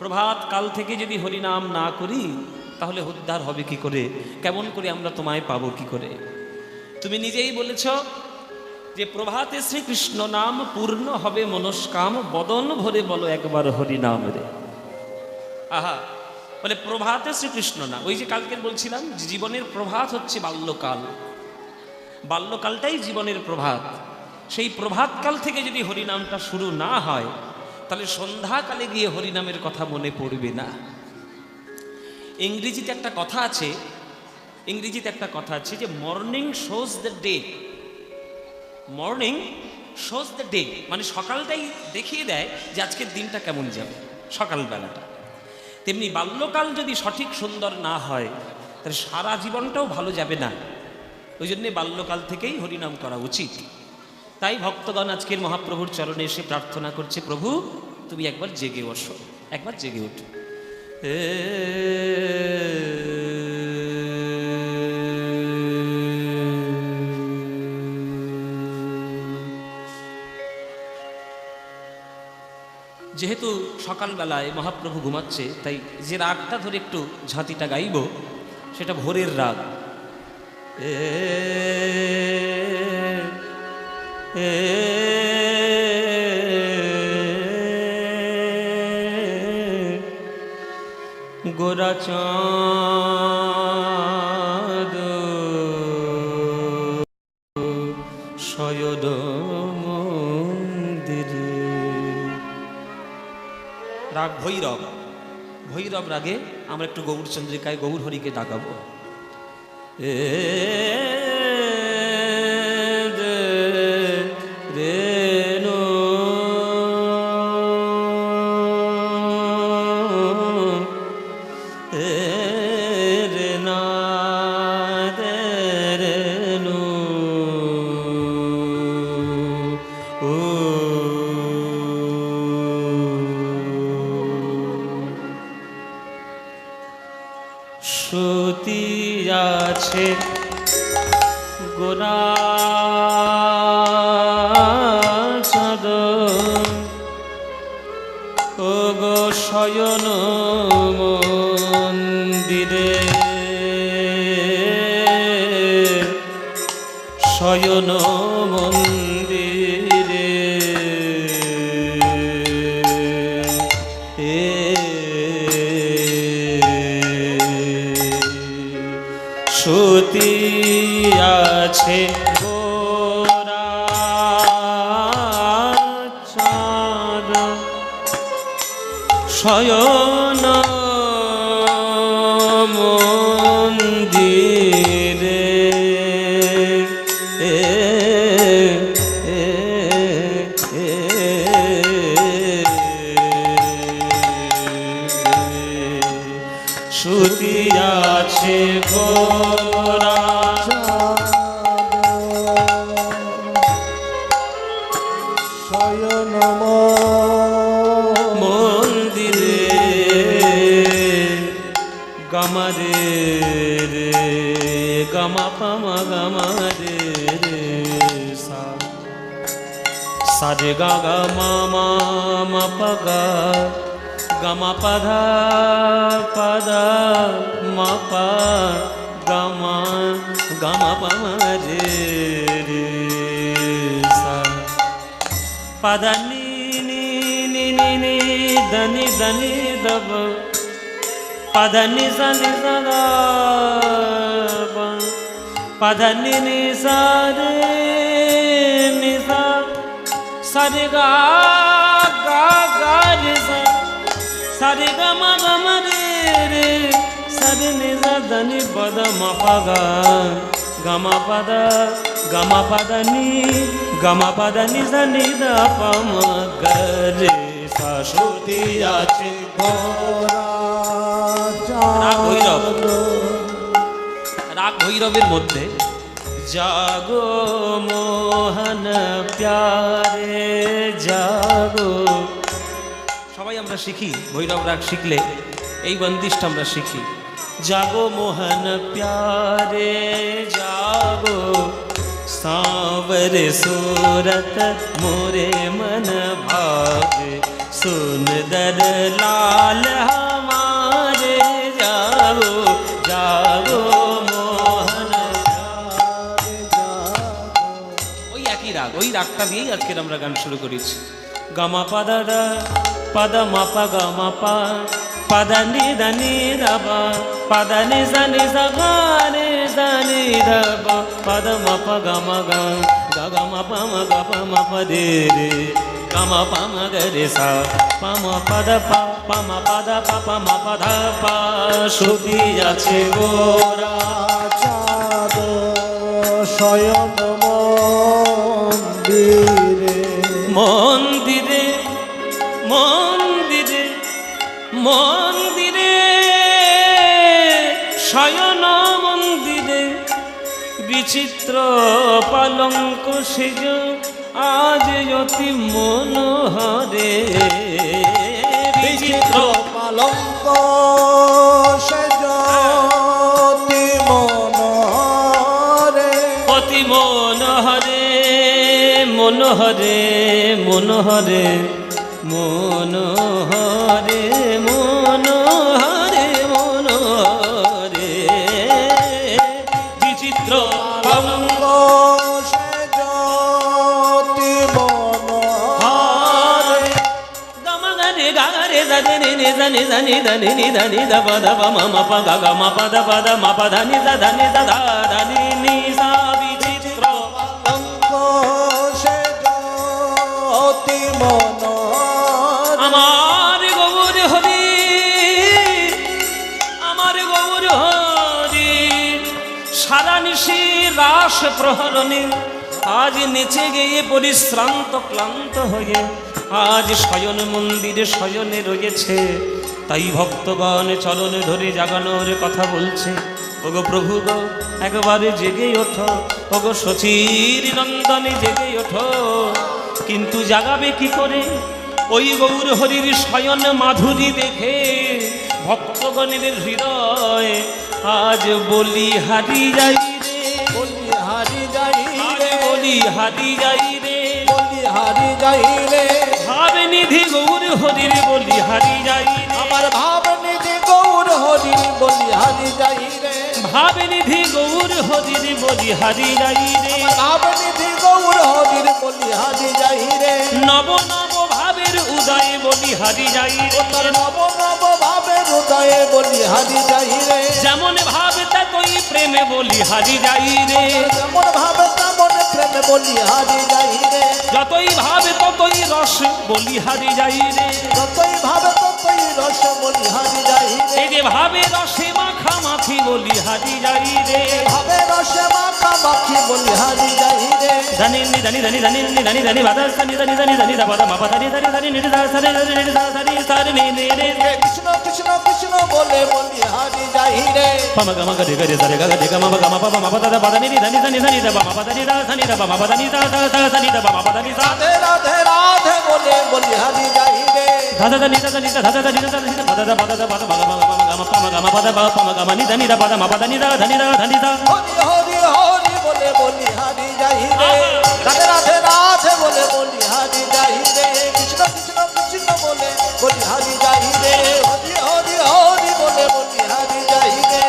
প্রভাত কাল থেকে যদি হরিনাম না করি তাহলে উদ্ধার হবে কি করে? কেমন করে আমরা তোমায় পাবো কি করে? তুমি নিজেই বলেছ যে প্রভাতে শ্রীকৃষ্ণ নাম পূর্ণ হবে মনস্কাম, বদন ভরে বলো একবার হরিনাম রে। আহা, বলে প্রভাতে শ্রীকৃষ্ণ নাম। ওই যে কালকে বলছিলাম যে জীবনের প্রভাত হচ্ছে বাল্যকাল, বাল্যকালটাই জীবনের প্রভাত। সেই প্রভাতকাল থেকে যদি হরিনামটা শুরু না হয় তাহলে সন্ধ্যাকালে গিয়ে হরিনামের কথা মনে পড়বে না। ইংরেজিতে একটা কথা আছে যে morning shows the day, morning shows the day, মানে সকালটাই দেখিয়ে দেয় যে আজকের দিনটা কেমন যাবে, সকালবেলাটা। তেমনি বাল্যকাল যদি সঠিক সুন্দর না হয় তাহলে সারা জীবনটাও ভালো যাবে না। ওই জন্যে বাল্যকাল থেকেই হরিনাম করা উচিত। তাই ভক্তগণ আজকের মহাপ্রভুর চরণে এসে প্রার্থনা করছে, প্রভু তুমি একবার জেগে বসো, একবার জেগে ওঠো। যেহেতু সকালবেলায় মহাপ্রভু ঘুমাচ্ছে, তাই যে রাগটা ধরে একটু ঝাঁতিটা গাইব সেটা ভোরের রাগ। গোরা চাঁদ শয়ন মন্দিরে। রাগ ভৈরব, ভৈরব রাগে আমরা একটু গৌরচন্দ্রিকায় গৌর হরিকে ডাকাবো। সতী আছে গোরা চাঁদ ও গো শয়ন মন্দিরে, শয়ন মন্দিরে। সতী আছে গোরা চাঁদ শয়ন মন্দিরে, সতী আছে গোরা শয়ন মন্দিরে। গামারে রে গামা পামা গামারে রে সা, সারে গা গা মামা মা পগা, গামা পাধা পাদা মা পা গামা, গামা পামা রে রে সা, পাদা নি নি নি নি নি దని దని দব, পাদা নি সা নি সা দা পা, পাদা নি নি সা রে নি সা, সারে গা গা গা রে সা, সারে গা মা গা মা রে রে, সারে নি সা దని পদ মা পা গা, গামা পাদা গামা পাদা নি, গামা পাদা নি সা নি দা পা মা গা রে সা। সতী আছে গোরা রাগ ভৈরব, চাঁদ রাগ ভৈরবের মধ্যে জাগো মোহন প্যারে জাগো। সবাই আমরা শিখি, ভৈরব রাগ শিখলে এই বন্দিশটা আমরা শিখি। জাগো মোহন প্যারে জাগো, सांवर सूरत मोरे मन भावे, सुंदर लाल हमारे जागो जागो मोहन ওই একই রাগ, ওই রাগটা দিয়েই আজকের আমরা গান শুরু করেছি। গামা পাদা দা পাদা মাপা গামা পা পাদা নি দা নি দা বা পাদা নি সা নি সা গা নি সা নি দা বা পাদা মাপা গামা গা গা গা মা পা মা গা পা মা পা দে রে গামা পা মা গা রে সা পা মা পাদা পা পা মা পাদা পা পা মা পাদা পা শুধু আছে গোরা চাঁদ শয়ন মন্দিরে মন্দিরে মন্দিরে মন্দিরে শয়ন মন্দিরে বিচিত্র পালঙ্ক সেজ আজ অতি মনোহরে বিচিত্র পালঙ্ক সেজ অতি মনোহরে অতি মনোহরে মনোহরে মনোহরে মনোহরে মনোহরে মনোহরে বিচিত্র পালঙ্ক সেজ অতি মনোহরে গমগরে গারে জানি নি জানি জানি জানি নি জানি দা পদা পা মা মা পা গা গা মা পদা পদা মা পদা নি দা ধানি দা ধা ধানি নি সা বিচিত্র পালঙ্ক সেজ অতি মনোহরে আমার গৌর হরি আমার গৌর হরি সারা নিশি রাস প্রহরণে আজ নেচে গিয়ে পরিশ্রান্ত ক্লান্ত হয়ে আজ শয়ন মন্দিরে শয়নে রয়েছে। তাই ভক্তগণ চরণ ধরে জাগানোর কথা বলছে। ওগো প্রভু গো একবারে জেগে ওঠো, ওগো শচীর নন্দনে জেগে ওঠো। কিন্তু জাগাবে কি করে? ওই গৌর হরির শয়ন মাধুরী দেখে ভক্তগণের হৃদয় আজ বলি হারি যাই রে, বলি হারি যাই রে, বলি হারি যাই রে, বলি হারি যাই রে, ভাব নিধি গৌর হরির বলি হারি যাই রে, আমার ভাব নিধি গৌর হরি বলি হারি যাই রে, ভাব নিধি গৌর হরির বলি হারি যাই রে, ভাব নিধি গৌর হরির বলি হারি যাই রে, নব নব ভাবের উদয় বলি হারি যাই রে, তোর নব নব ভাবের হৃদয়ে বলি হারি যাই রে, যেমন ভাব ততই প্রেমে বলি হারি যাই রে, যেমন ভাব তেমন প্রেমে বলি হারি যাই রে, যতই ভাব ততই রস বলি হারি যাই রে, যতই ভাবে ততই রস বলি হারি যাই রে, এই যে ভাবে রসে মাখামাখি বলি হারি যাই রে, ভাবে রসে মাখা মাখি বলি হারি যাই রে, ধানি নি ধানি ধানি ধানি নি ধানি ধানি বাদা সানি ধানি ধানি ধানি দা বাদা মাপা ধানি ধানি ধানি নি দা সানি ধানি নি দা সানি সারি নি নি রে কৃষ্ণ কৃষ্ণ কৃষ্ণ বলে বলি হারি যাই রে, পামা গামা গরে গরে সারে গা গরে গামা গামা পামা মাপা দা বাদা নি ধানি ধানি ধানি দা মাপা ধানি দা সানি দা মাপা ধানি দা দা সানি দা মাপা ধানি সা রাধে রাধে রাধে বলে বলি হারি যাই রে, দাদা ধানি দা ধানি দা দাদা ধানি দা ধানি দা বাদা দা বাদা দা বাদা গামা গামা পামা গামা পাদা পামা গামা নি ধানি দা বাদা মাপা ধানি দা ধানি দা ধানি দা হরি হরি হরি বলে বলি হারি যাই রে, রাধে রাধে রাধে বলে বলি হারি যাই রে, কৃষ্ণ কৃষ্ণ কৃষ্ণ বলে বলি হারি যাই রে, হরি হরি হরি বলে বলি হারি যাই রে,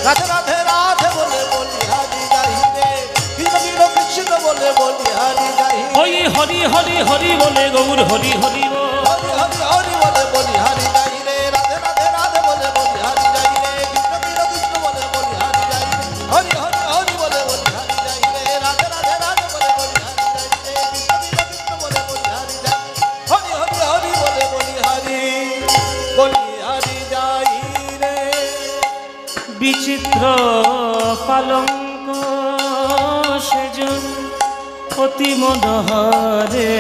রাধে রাধে রাধে বলে বলি হারি যাই রে, কৃষ্ণ কৃষ্ণ কৃষ্ণ বলে বলি হারি যাই রে, ওই হরি হরি হরি বলে গৌর হরি হরি বল হরি হরি হরি বলে বলি হারি যাই রে, রাধে রাধে রাধে বলে বলি হারি যাই রে, কৃষ্ণ কৃষ্ণ কৃষ্ণ বলে বলি হারি যাই রে, হরি হরি হরি বলে বলি হারি যাই রে, রাধে রাধে রাধে বলে বলি হারি যাই রে, কৃষ্ণ কৃষ্ণ কৃষ্ণ বলে বলি হারি যাই, হরি হরি হরি বলে বলি হারি যাই রে, বিচিত্র পালঙ্ক সেজ অতি মনোহরে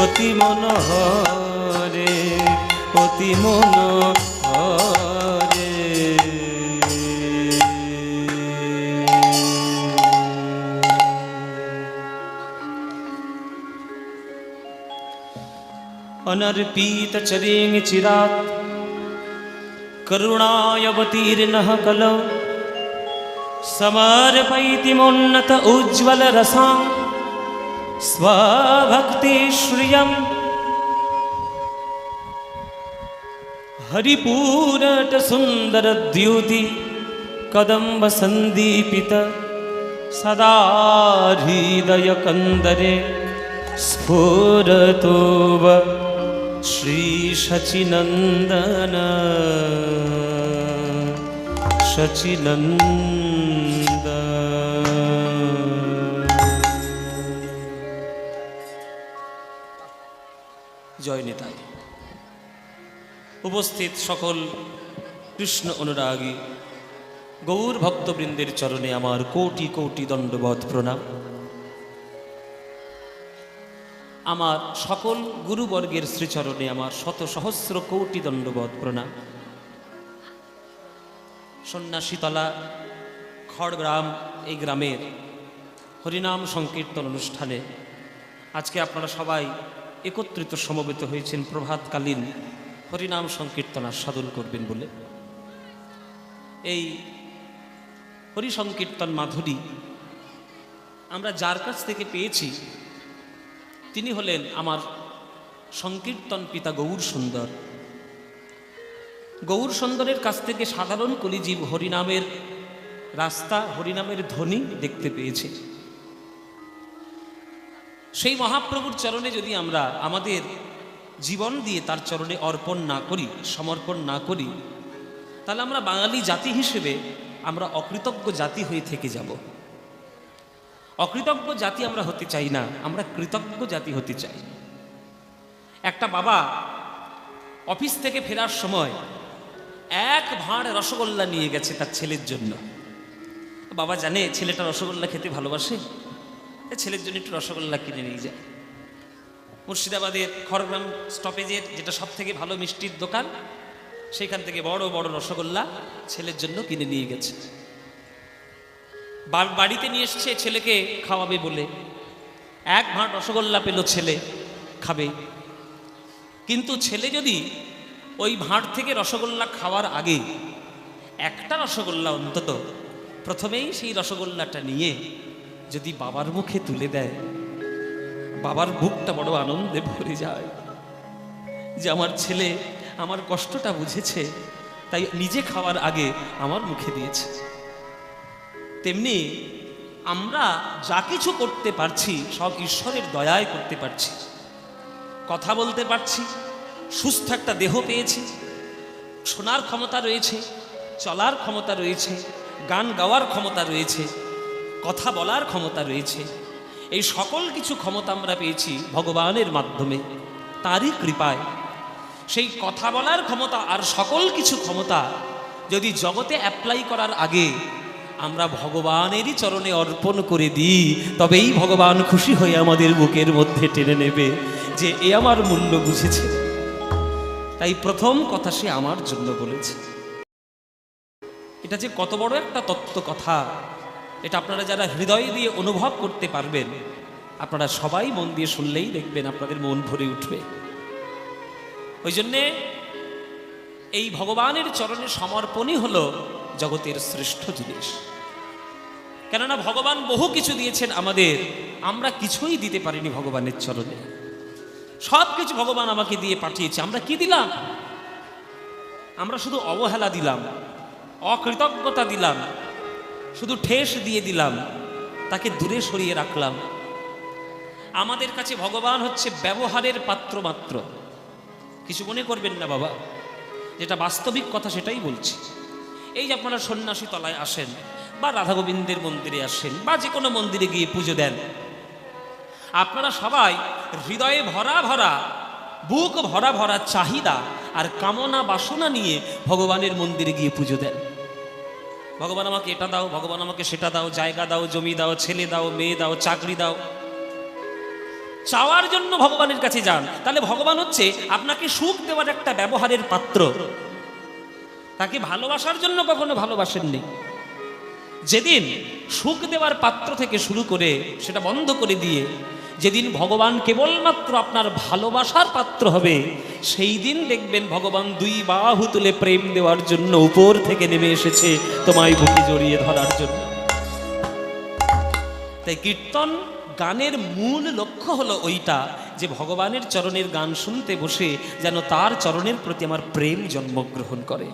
অতি মনোহরে অতি মনোহরে अनर्पित चरेंग चिरात करुणायवतीर्णः कलौ समर्पयितिमुन्नत उज्ज्वल रसां स्वभक्ति श्रियं हरिपूरट सुंदर द्युति कदम्ब संदीपित सदा हृदय कंदरे स्फुरतो श्री शचिनंदन शचिनंदन। জয় নিতাই। উপস্থিত সকল কৃষ্ণ অনুরাগী গৌর ভক্তবৃন্দের চরণে আমার কোটি কোটি দণ্ডবৎ প্রণাম। আমার সকল গুরুবর্গের শ্রীচরণে আমার শত সহস্র কোটি দণ্ডবৎ প্রণাম। সন্ন্যাসীতলা খড়গ্রাম এই গ্রামের হরিনাম সংকীর্তন অনুষ্ঠানে আজকে আপনারা সবাই একত্রিত সমবেত হয়েছেন প্রভাতকালীন হরিনাম সংকীর্তন আস্বাদন করবেন বলে। এই হরি সংকীর্তন মাধুরী আমরা যার কাছ থেকে পেয়েছি তিনি হলেন আমার সংকীর্তন পিতা গৌর সুন্দর। গৌর সুন্দরের কাছ থেকে সাধারণ কলিজীব হরিনামের রাস্তা, হরিনামের ধ্বনি দেখতে পেয়েছে। সেই মহাপ্রভুর চরণে যদি আমরা আমাদের জীবন দিয়ে তার চরণে অর্পণ না করি, সমর্পণ না করি, তাহলে আমরা বাঙালি জাতি হিসেবে আমরা অকৃতজ্ঞ জাতি হয়ে থেকে যাব। অকৃতজ্ঞ জাতি আমরা হতে চাই না, আমরা কৃতজ্ঞ জাতি হতে চাই। একটা বাবা অফিস থেকে ফেরার সময় এক ভাঁড় রসগোল্লা নিয়ে গেছে তার ছেলের জন্য। বাবা জানে ছেলেটা রসগোল্লা খেতে ভালোবাসে, ছেলের জন্য একটু রসগোল্লা কিনে নিয়ে যায়। মুর্শিদাবাদের খড়গ্রাম স্টপেজের যেটা সব থেকে ভালো মিষ্টির দোকান, সেখান থেকে বড় বড় রসগোল্লা ছেলের জন্য কিনে নিয়ে গেছে। বাড়িতে নিয়ে এসছে ছেলেকে খাওয়াবে বলে। এক ভাঁড় রসগোল্লা পেল ছেলে, খাবে। কিন্তু ছেলে যদি ওই ভাঁড় থেকে রসগোল্লা খাওয়ার আগে একটা রসগোল্লা অন্তত প্রথমেই সেই রসগোল্লাটা নিয়ে যদি বাবার মুখে তুলে দেয়, বাবার বুকটা বড় আনন্দে ভরে যায় যে আমার ছেলে আমার কষ্টটা বুঝেছে, তাই নিজে খাওয়ার আগে আমার মুখে দিয়েছে। তেমনি আমরা যা কিছু করতে পারছি সব ঈশ্বরের দয়ায় করতে পারছি। কথা বলতে পারছি, সুস্থ একটা দেহ পেয়েছি, শোনার ক্ষমতা রয়েছে, চলার ক্ষমতা রয়েছে, গান গাওয়ার ক্ষমতা রয়েছে, কথা বলার ক্ষমতা রয়েছে। এই সকল কিছু ক্ষমতা আমরা পেয়েছি ভগবানের মাধ্যমে, তারই কৃপায়। সেই কথা বলার ক্ষমতা আর সকল কিছু ক্ষমতা যদি জগতে অ্যাপ্লাই করার আগে আমরা ভগবানেরই চরণে অর্পণ করে দিই, তবেই ভগবান খুশি হয়ে আমাদের বুকের মধ্যে টেনে নেবে যে এ আমার মূল্য বুঝেছে। তাই প্রথম কথা সে আমার জন্য বলেছে। এটা যে কত বড় একটা তত্ত্ব কথা, এটা আপনারা যারা হৃদয় দিয়ে অনুভব করতে পারবেন, আপনারা সবাই মন দিয়ে শুনলেই দেখবেন আপনাদের মন ভরে উঠবে। ওই জন্যে এই ভগবানের চরণে সমর্পণই হলো জগতের শ্রেষ্ঠ জিনিস। কেননা ভগবান বহু কিছু দিয়েছেন আমাদের, আমরা কিছুই দিতে পারিনি ভগবানের চরণে। সব কিছু ভগবান আমাকে দিয়ে পাঠিয়েছে, আমরা কি দিলাম? আমরা শুধু অবহেলা দিলাম, অকৃতজ্ঞতা দিলাম, শুধু ঠেস দিয়ে দিলাম, তাকে দূরে সরিয়ে রাখলাম। আমাদের কাছে ভগবান হচ্ছে ব্যবহারের পাত্র মাত্র। কিছু মনে করবেন না বাবা, যেটা বাস্তবিক কথা সেটাই বলছি। এই যে আপনারা সন্ন্যাসী তলায় আসেন বা রাধা গোবিন্দের মন্দিরে আসেন বা যে কোনো মন্দিরে গিয়ে পুজো দেন, আপনারা সবাই হৃদয়ে ভরা ভরা, বুক ভরা ভরা চাহিদা আর কামনা বাসনা নিয়ে ভগবানের মন্দিরে গিয়ে পুজো দেন। ভগবান আমাকে এটা দাও, ভগবান আমাকে সেটা দাও, জায়গা দাও, জমি দাও, ছেলে দাও, মেয়ে দাও, চাকরি দাও। চাওয়ার জন্য ভগবানের কাছে যান, তাহলে ভগবান হচ্ছে আপনাকে সুখ দেওয়ার একটা ব্যবহারের পাত্র। তাকে ভালোবাসার জন্য কখনো ভালোবাসেননি। যেদিন সুখ দেওয়ার পাত্র থেকে শুরু করে সেটা বন্ধ করে দিয়ে যেদিন ভগবান কেবলমাত্র আপনার ভালোবাসার পাত্র হবে, সেই দিন দেখবেন ভগবান দুই বাহু তুলে প্রেম দেওয়ার জন্য উপর থেকে নেমে এসেছে তোমায় বুকে জড়িয়ে ধরার জন্য। তাই কীর্তন গানের মূল লক্ষ্য হলো ওইটা যে ভগবানের চরণের গান শুনতে বসে যেন তার চরণের প্রতি আমার প্রেম জন্মগ্রহণ করে।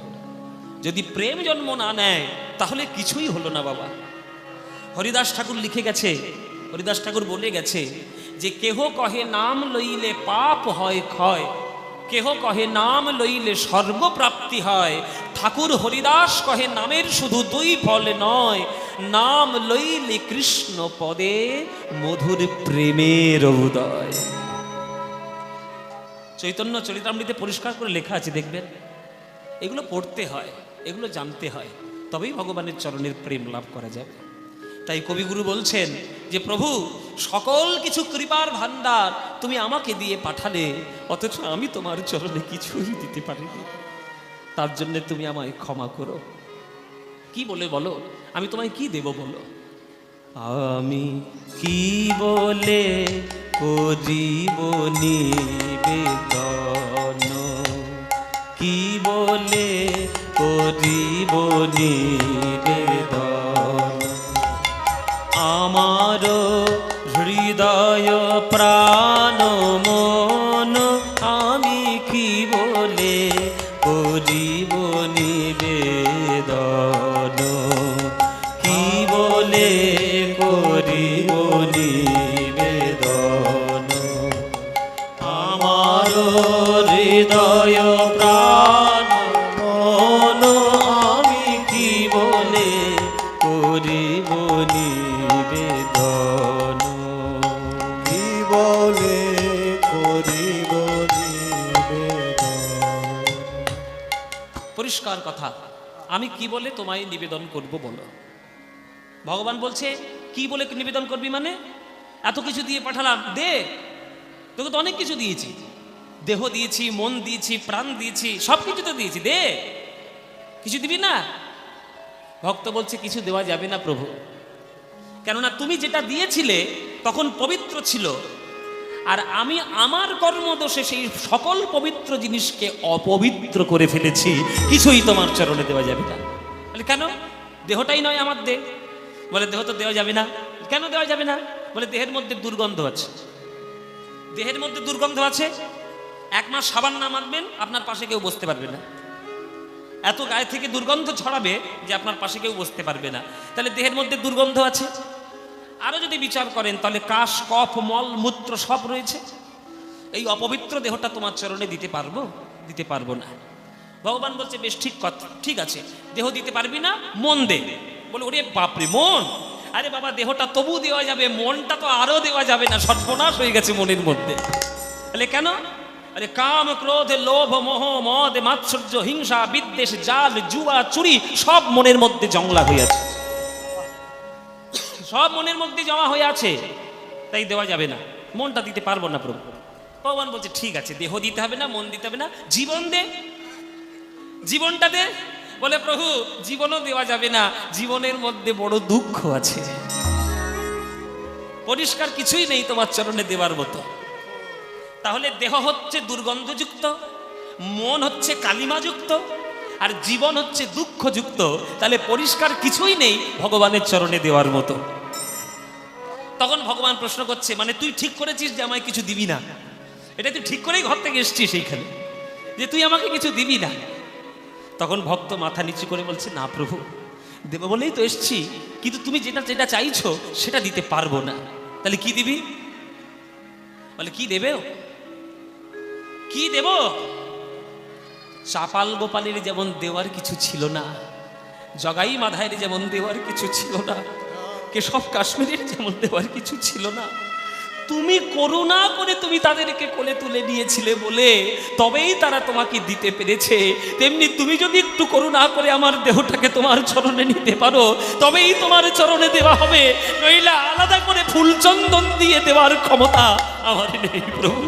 যদি প্রেম জন্ম না নেয় তাহলে কিছুই হলো না বাবা। হরিদাস ঠাকুর লিখে গেছে, হরিদাস ঠাকুর বলে গেছে যে কেহ কহে নাম লইলে পাপ হয় ক্ষয়, কেহ কহে নাম লইলে স্বর্গপ্রাপ্তি হয়। ঠাকুর হরিদাস কহে নামের শুধু দুই ফল নয়, নাম লইলে কৃষ্ণ পদে মধুর প্রেমের উদয়। চৈতন্য চরিতামৃতে পরিষ্কার করে লেখা আছে, দেখবেন। এগুলো পড়তে হয়, এগুলো জানতে হয়, তবেই ভগবানের চরণের প্রেম লাভ করা যাবে। তাই কবিগুরু বলছেন যে প্রভু সকল কিছু কৃপার ভান্ডার তুমি আমাকে দিয়ে পাঠালে, অথচ আমি তোমার চরণে কিছুই দিতে পারিনি, তার জন্য তুমি আমায় ক্ষমা করো। কি বলে বলো, আমি তোমায় কি দেব বলো? আমি কি বলে করিব নিবেদন, কি বলে করিব নিবেদন, আমার হৃদয় প্রাণ মন আমি কি বলে করিব নিবেদন, কি বলে করিব নিবেদন, আমার হৃদয় প্রাণ মন আমি কি বলে করিব নিবেদন, কি বলে করিব নিবেদন। পরিষ্কার কথা, আমি কি বলে তোমায় নিবেদন করব বলো? ভগবান বলছে কি বলে নিবেদন করবি মানে? এত কিছু দিয়ে পাঠালাম, দে। তোকে তো অনেক কিছু দিয়েছি, দেহ দিয়েছি, মন দিয়েছি, প্রাণ দিয়েছি, সব কিছু তো দিয়েছি, দে। কিছু দিবি না? ভক্ত বলছে কিছু দেওয়া যাবে না প্রভু, কেননা তুমি যেটা দিয়েছিলে তখন পবিত্র ছিল, আর আমি আমার কর্মদোষে সেই সকল পবিত্র জিনিসকে অপবিত্র করে ফেলেছি, কিছুই তোমার চরণে দেওয়া যাবে না। বলে কেন? দেহটাই নয় আমার, দে। বলে দেহ তো দেওয়া যাবে না। কেন দেওয়া যাবে না? বলে দেহের মধ্যে দুর্গন্ধ আছে, দেহের মধ্যে দুর্গন্ধ আছে। এক মাস সাবান না মাখবেন আপনার পাশে কেউ বসতে পারবে না, এত গায়ে থেকে দুর্গন্ধ ছড়াবে যে আপনার পাশে কেউ বসতে পারবে না। তাহলে দেহের মধ্যে দুর্গন্ধ আছে। আরো যদি বিচার করেন তাহলে কাশ, কফ, মল, মূত্র সব রয়েছে। এই অপবিত্র দেহটা তোমার চরণে দিতে পারবো? দিতে পারবো না। ভগবান বলছে বেশ ঠিক কথা, ঠিক আছে, দেহ দিতে পারবি না, মন দে। বলে ওরে বাপরে, মন? আরে বাবা, দেহটা তবু দেওয়া যাবে, মনটা তো আরো দেওয়া যাবে না, সর্বনাশ হয়ে গেছে মনের মধ্যে। তাহলে কেন? আরে কাম, ক্রোধ, লোভ, মোহ, মদ, মাৎসর্য, হিংসা, বিদ্বেষ, জাল, জুয়া, চুরি সব মনের মধ্যে জংলা হয়ে আছে, সব মনের মধ্যে জমা হয়ে আছে, তাই দেওয়া যাবে না, মনটা দিতে পারবো না প্রভু। ভগবান বলছে ঠিক আছে, দেহ দিতে হবে না, মন দিতে হবে না, জীবন দে, জীবনটা দে। বলে প্রভু জীবনও দেওয়া যাবে না, জীবনের মধ্যে বড় দুঃখ আছে, পরিষ্কার কিছুই নেই তোমার চরণে দেওয়ার মতো। তাহলে দেহ হচ্ছে দুর্গন্ধযুক্ত, মন হচ্ছে কালিমাযুক্ত, আর জীবন হচ্ছে দুঃখযুক্ত, তাহলে পরিষ্কার কিছুই নেই ভগবানের চরণে দেওয়ার মতো। তখন ভগবান প্রশ্ন করছে, মানে তুই ঠিক করেছিস যে আমায় কিছু দিবি না? এটা তুই ঠিক করেই ঘর থেকে এসছিস এইখানে যে তুই আমাকে কিছু দিবি না? তখন ভক্ত মাথা নিচু করে বলছে, না প্রভু, দেব বলেই তো এসছি, কিন্তু তুমি যেটা যেটা চাইছো সেটা দিতে পারবো না। তাহলে কি দিবি? বলে কি দেবে, কি দেব? চাপাল গোপালের যেমন দেওয়ার কিছু ছিল না, জগাই মাধায়ের যেমন দেওয়ার কিছু ছিল না, কেশব কাশ্মীরের যেমন দেওয়ার কিছু ছিল না, তুমি করুণা করে তুমি তাদেরকে কোলে তুলে নিয়েছিলে বলে তবেই তারা তোমাকে দিতে পেরেছে। তেমনি তুমি যদি একটু করুণা করে আমার দেহটাকে তোমার চরণে নিতে পারো তবেই তোমার চরণে দেওয়া হবে, নইলে আলাদা করে ফুলচন্দন দিয়ে দেওয়ার ক্ষমতা আমার নেই প্রভু।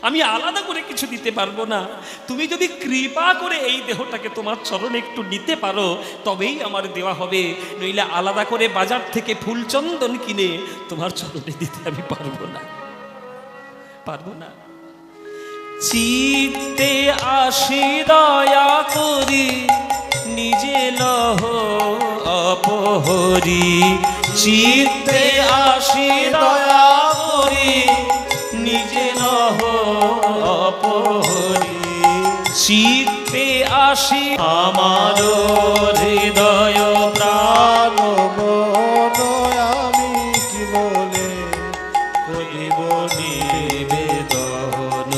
আমি আলাদা করে কিছু দিতে পারবো না, তুমি যদি কৃপা করে এই দেহটাকে তোমার চরণে একটু নিতে পারো তবেই আমার দেওয়া হবে, নইলে আলাদা করে বাজার থেকে ফুলচন্দন কিনে তোমার চরণে দিতে আমি পারবো না, পারবো না। চিত্তে আসি দয়া করি নিজে লহ অপহরি, চিত্তে আসি দয়া করি নিজে নহ অপহরি। চিত্তে আসি আমার হৃদয় প্রাণ মন আমি কি বলে করিব নিবেদন।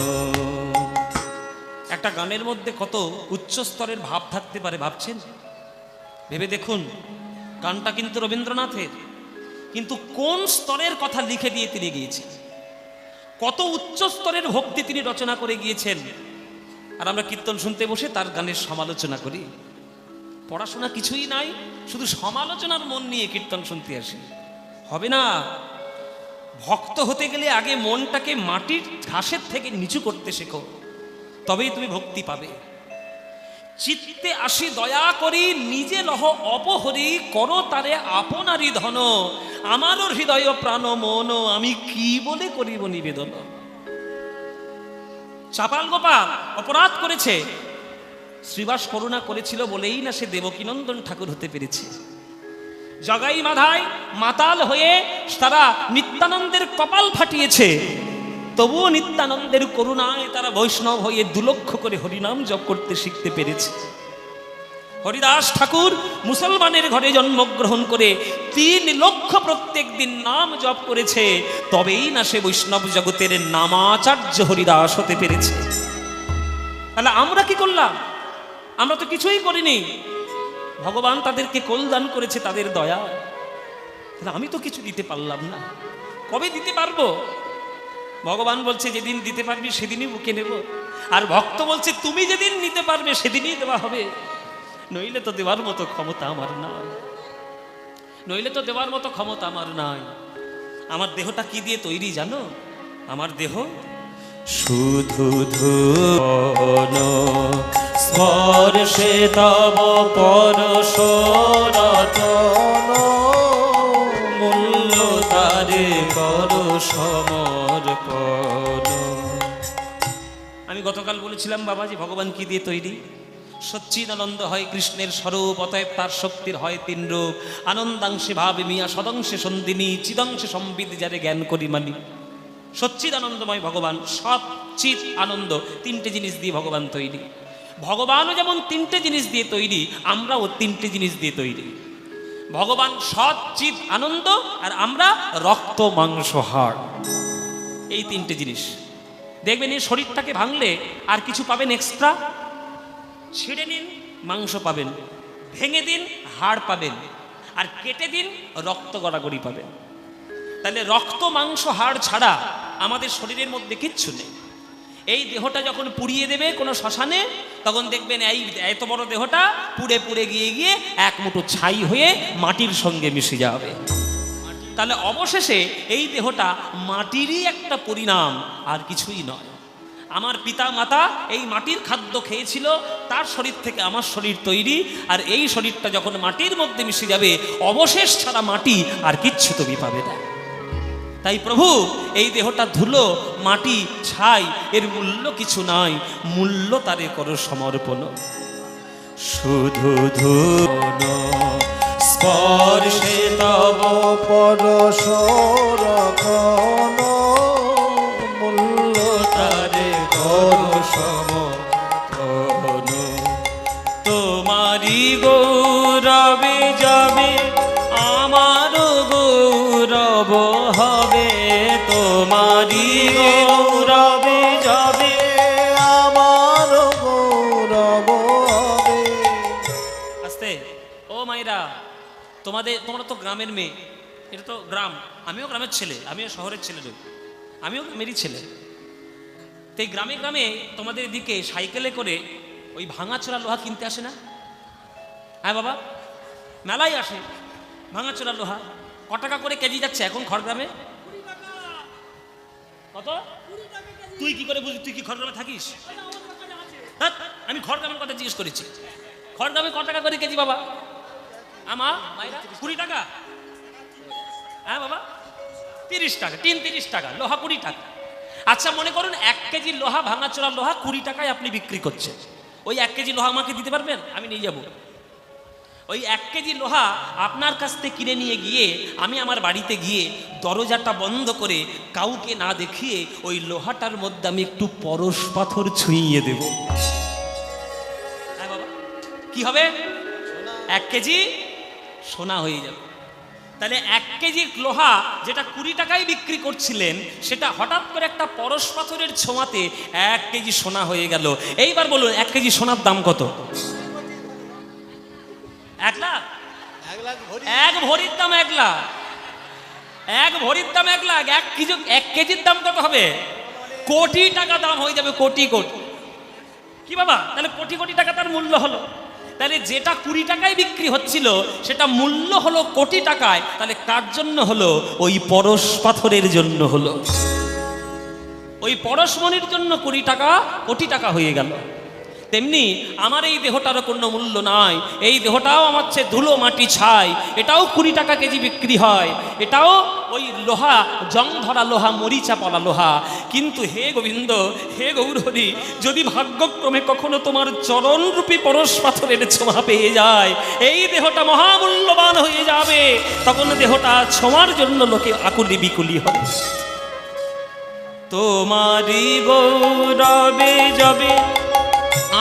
একটা গানের মধ্যে কত উচ্চ স্তরের ভাব থাকতে পারে ভাবছেন? ভেবে দেখুন, গানটা কিন্তু রবীন্দ্রনাথের, কিন্তু কোন স্তরের কথা লিখে দিয়ে তিনি গিয়েছেন, কত উচ্চ স্তরের ভক্তি তিনি রচনা করে গিয়েছেন। আর আমরা কীর্তন শুনতে বসে তার গানের সমালোচনা করি। পড়াশোনা কিছুই নাই, শুধু সমালোচনার মন নিয়ে কীর্তন শুনতে আসি, হবে না। ভক্ত হতে গেলে আগে মনটাকে মাটির ঘাসের থেকে নিচু করতে শেখো, তবেই তুমি ভক্তি পাবে। চিত্তে আসি দয়া করি নিজে লহ অপহরি, করো তারে আপনারি ধন, আমারও হৃদয় প্রাণ মন আমি কি বলে করিব নিবেদন। চাপাল গোপাল অপরাধ করেছে, শ্রীবাস করুণা করেছিল বলেই না সে দেবকীনন্দন ঠাকুর হতে পেরেছে। জগাই মাধাই মাতাল হয়ে তারা নিত্যানন্দের কপাল ফাটিয়েছে, তবুও নিত্যানন্দের করুণায় তারা বৈষ্ণব হয়ে 2 লক্ষ করে হরিনাম জপ করতে শিখতে পেরেছে। হরিদাস ঠাকুর মুসলমানের ঘরে জন্মগ্রহণ করে 3 লক্ষ প্রত্যেক দিন নাম জপ করেছে, তবেই না সে বৈষ্ণব জগতের নামাচার্য হরিদাস হতে পেরেছে। তাহলে আমরা কি করলাম? আমরা তো কিছুই করিনি। ভগবান তাদেরকে কল্যাণ করেছে তাদের দয়া, তাহলে আমি তো কিছু দিতে পারলাম না, কবে দিতে পারবো? ভগবান বলছে যেদিন দিতে পারবি সেদিনই বুকে নেব, আর ভক্ত বলছে তুমি যেদিন নিতে পারবে সেদিনই দেওয়া হবে, নইলে তো দেওয়ার মতো ক্ষমতা আমার নাই, নইলে তো দেওয়ার মতো ক্ষমতা আমার নাই। আমার দেহটা কি দিয়ে তৈরি জানো? আমার দেহ শুধু ধুন স্পর্শে তব পরশরতন, মূল্য তারে কর সমর্পণ। আমি গতকাল বলেছিলাম বাবাজি ভগবান কি দিয়ে তৈরি? সচ্চিদানন্দ হয় কৃষ্ণের স্বরূপ, অতএব তার শক্তির হয় 3 রূপ। আনন্দাংশে ভাবে মিয়া, সদংশে সন্দিনী, চিদংশে সম্বিদ যারে জ্ঞান করি মানি। সচ্চিদানন্দময় ভগবান, সৎ চিৎ আনন্দ, 3টে জিনিস দিয়ে ভগবান তৈরি। ভগবানও যেমন 3টে জিনিস দিয়ে তৈরি, আমরাও 3টে জিনিস দিয়ে তৈরি। ভগবান সৎ চিৎ আনন্দ, আর আমরা রক্ত মাংস হাড়, এই 3টে জিনিস। দেখবেন এই শরীরটাকে ভাঙলে আর কিছু পাবেন এক্সট্রা? ছিঁড়ে নিন মাংস পাবেন, ভেঙে দিন হাড় পাবেন, আর কেটে দিন রক্ত গড়াগড়ি পাবেন। তাহলে রক্ত মাংস হাড় ছাড়া আমাদের শরীরের মধ্যে কিচ্ছু নেই। এই দেহটা যখন পুড়িয়ে দেবে কোনো শ্মশানে, তখন দেখবেন এই এত বড় দেহটা পুড়ে পুড়ে গিয়ে গিয়ে এক মুঠো ছাই হয়ে মাটির সঙ্গে মিশে যাবে। তাহলে অবশেষে এই দেহটা মাটিরই একটা পরিণাম, আর কিছুই নয়। আমার পিতা মাতা এই মাটির খাদ্য খেয়েছিল, তার শরীর থেকে আমার শরীর তৈরি, আর এই শরীরটা যখন মাটির মধ্যে মিশে যাবে, অবশেষ ছাড়া মাটি আর কিচ্ছু তুমি পাবে না। তাই প্রভু এই দেহটা ধুলো, মাটি, ছাই, এর মূল্য কিছু নাই, মূল্য তারে করো সমর্পণ। শুধু ধুন স্পর্শে তব পরশরতন, মূল্য তারে করো সমর্পণ। তোমারি গৌরবে যাবে আমার গৌরব হবে, তোমারি গৌরবে যাবে আমার গৌরব হবে। আস্তে ও মাইরা, তোমরা তো গ্রামের মেয়ে, এটা তো গ্রাম, আমিও গ্রামের ছেলে, আমিও শহরের ছেলে নই, আমিও গ্রামেরই ছেলে। তো এই গ্রামে গ্রামে তোমাদের দিকে সাইকেলে করে ওই ভাঙাচোরা লোহা কিনতে আসে না? হ্যাঁ বাবা, মেলায় আসে ভাঙাচোরা লোহা। ক টাকা করে কেজি যাচ্ছে এখন খড়গ্রামে? কত? তুই কি করে বুঝলি? তুই কি খড়গ্রামে থাকিস? হ্যাঁ, আমি খড়গ্রামের কথা জিজ্ঞেস করেছি। খড়গ্রামে ক টাকা করে কেজি বাবা? আমার 20 টাকা। হ্যাঁ বাবা, 30 টাকা, টিন 30 টাকা, লোহা 20 টাকা। আচ্ছা মনে করুন 1 কেজি লোহা, ভাঙাচোরা লোহা 20 টাকায় আপনি বিক্রি করছেন, ওই 1 কেজি লোহা আমাকে দিতে পারবেন? আমি নিয়ে যাব। ওই 1 কেজি লোহা আপনার কাছ থেকে কিনে নিয়ে গিয়ে আমি আমার বাড়িতে গিয়ে দরজাটা বন্ধ করে কাউকে না দেখিয়ে ওই লোহাটার মধ্যে আমি একটু পরশ পাথর ছুঁইয়ে দেব। হ্যাঁ বাবা, কি হবে? 1 কেজি সোনা হয়ে যাবে। তাহলে 1 কেজি লোহা যেটা 20 টাকায় বিক্রি করছিলেন, সেটা হঠাৎ করে একটা পরশ পাথরের ছোঁয়াতে 1 কেজি সোনা হয়ে গেল। এইবার বলুন, 1 কেজি সোনার দাম কত? 1 লাখ? 1 ভরির দাম 1 লাখ। 1 ভরির দাম 1 লাখ। 1 কেজির দাম কত হবে? কোটি টাকা দাম হয়ে যাবে। কোটি কোটি। কি বাবা, তাহলে কোটি কোটি টাকা তার মূল্য হলো। তাহলে যেটা 20 টাকায় বিক্রি হচ্ছিল সেটা মূল্য হলো কোটি টাকায়। তাহলে কার জন্য হলো? ওই পরশ পাথরের জন্য হলো। ওই পরশমণির জন্য 20 টাকা কোটি টাকা হয়ে গেল। তেমনি আমার এই দেহটারও কোনো মূল্য নাই। এই দেহটাও আমার চেয়ে ধুলো মাটি ছাই। এটাও 20 টাকা কেজি বিক্রি হয়। এটাও ওই লোহা, জং ধরা লোহা, মরিচা পড়া লোহা। কিন্তু হে গোবিন্দ, হে গৌরহরি, যদি ভাগ্যক্রমে কখনো তোমার চরণরূপী পরশ পাথরের ছোঁয়া পেয়ে যায়, এই দেহটা মহামূল্যবান হয়ে যাবে। তখন দেহটা ছোঁয়ার জন্য লোকে আকুলি বিকুলি হবে। তোমারি গৌরবে যাবে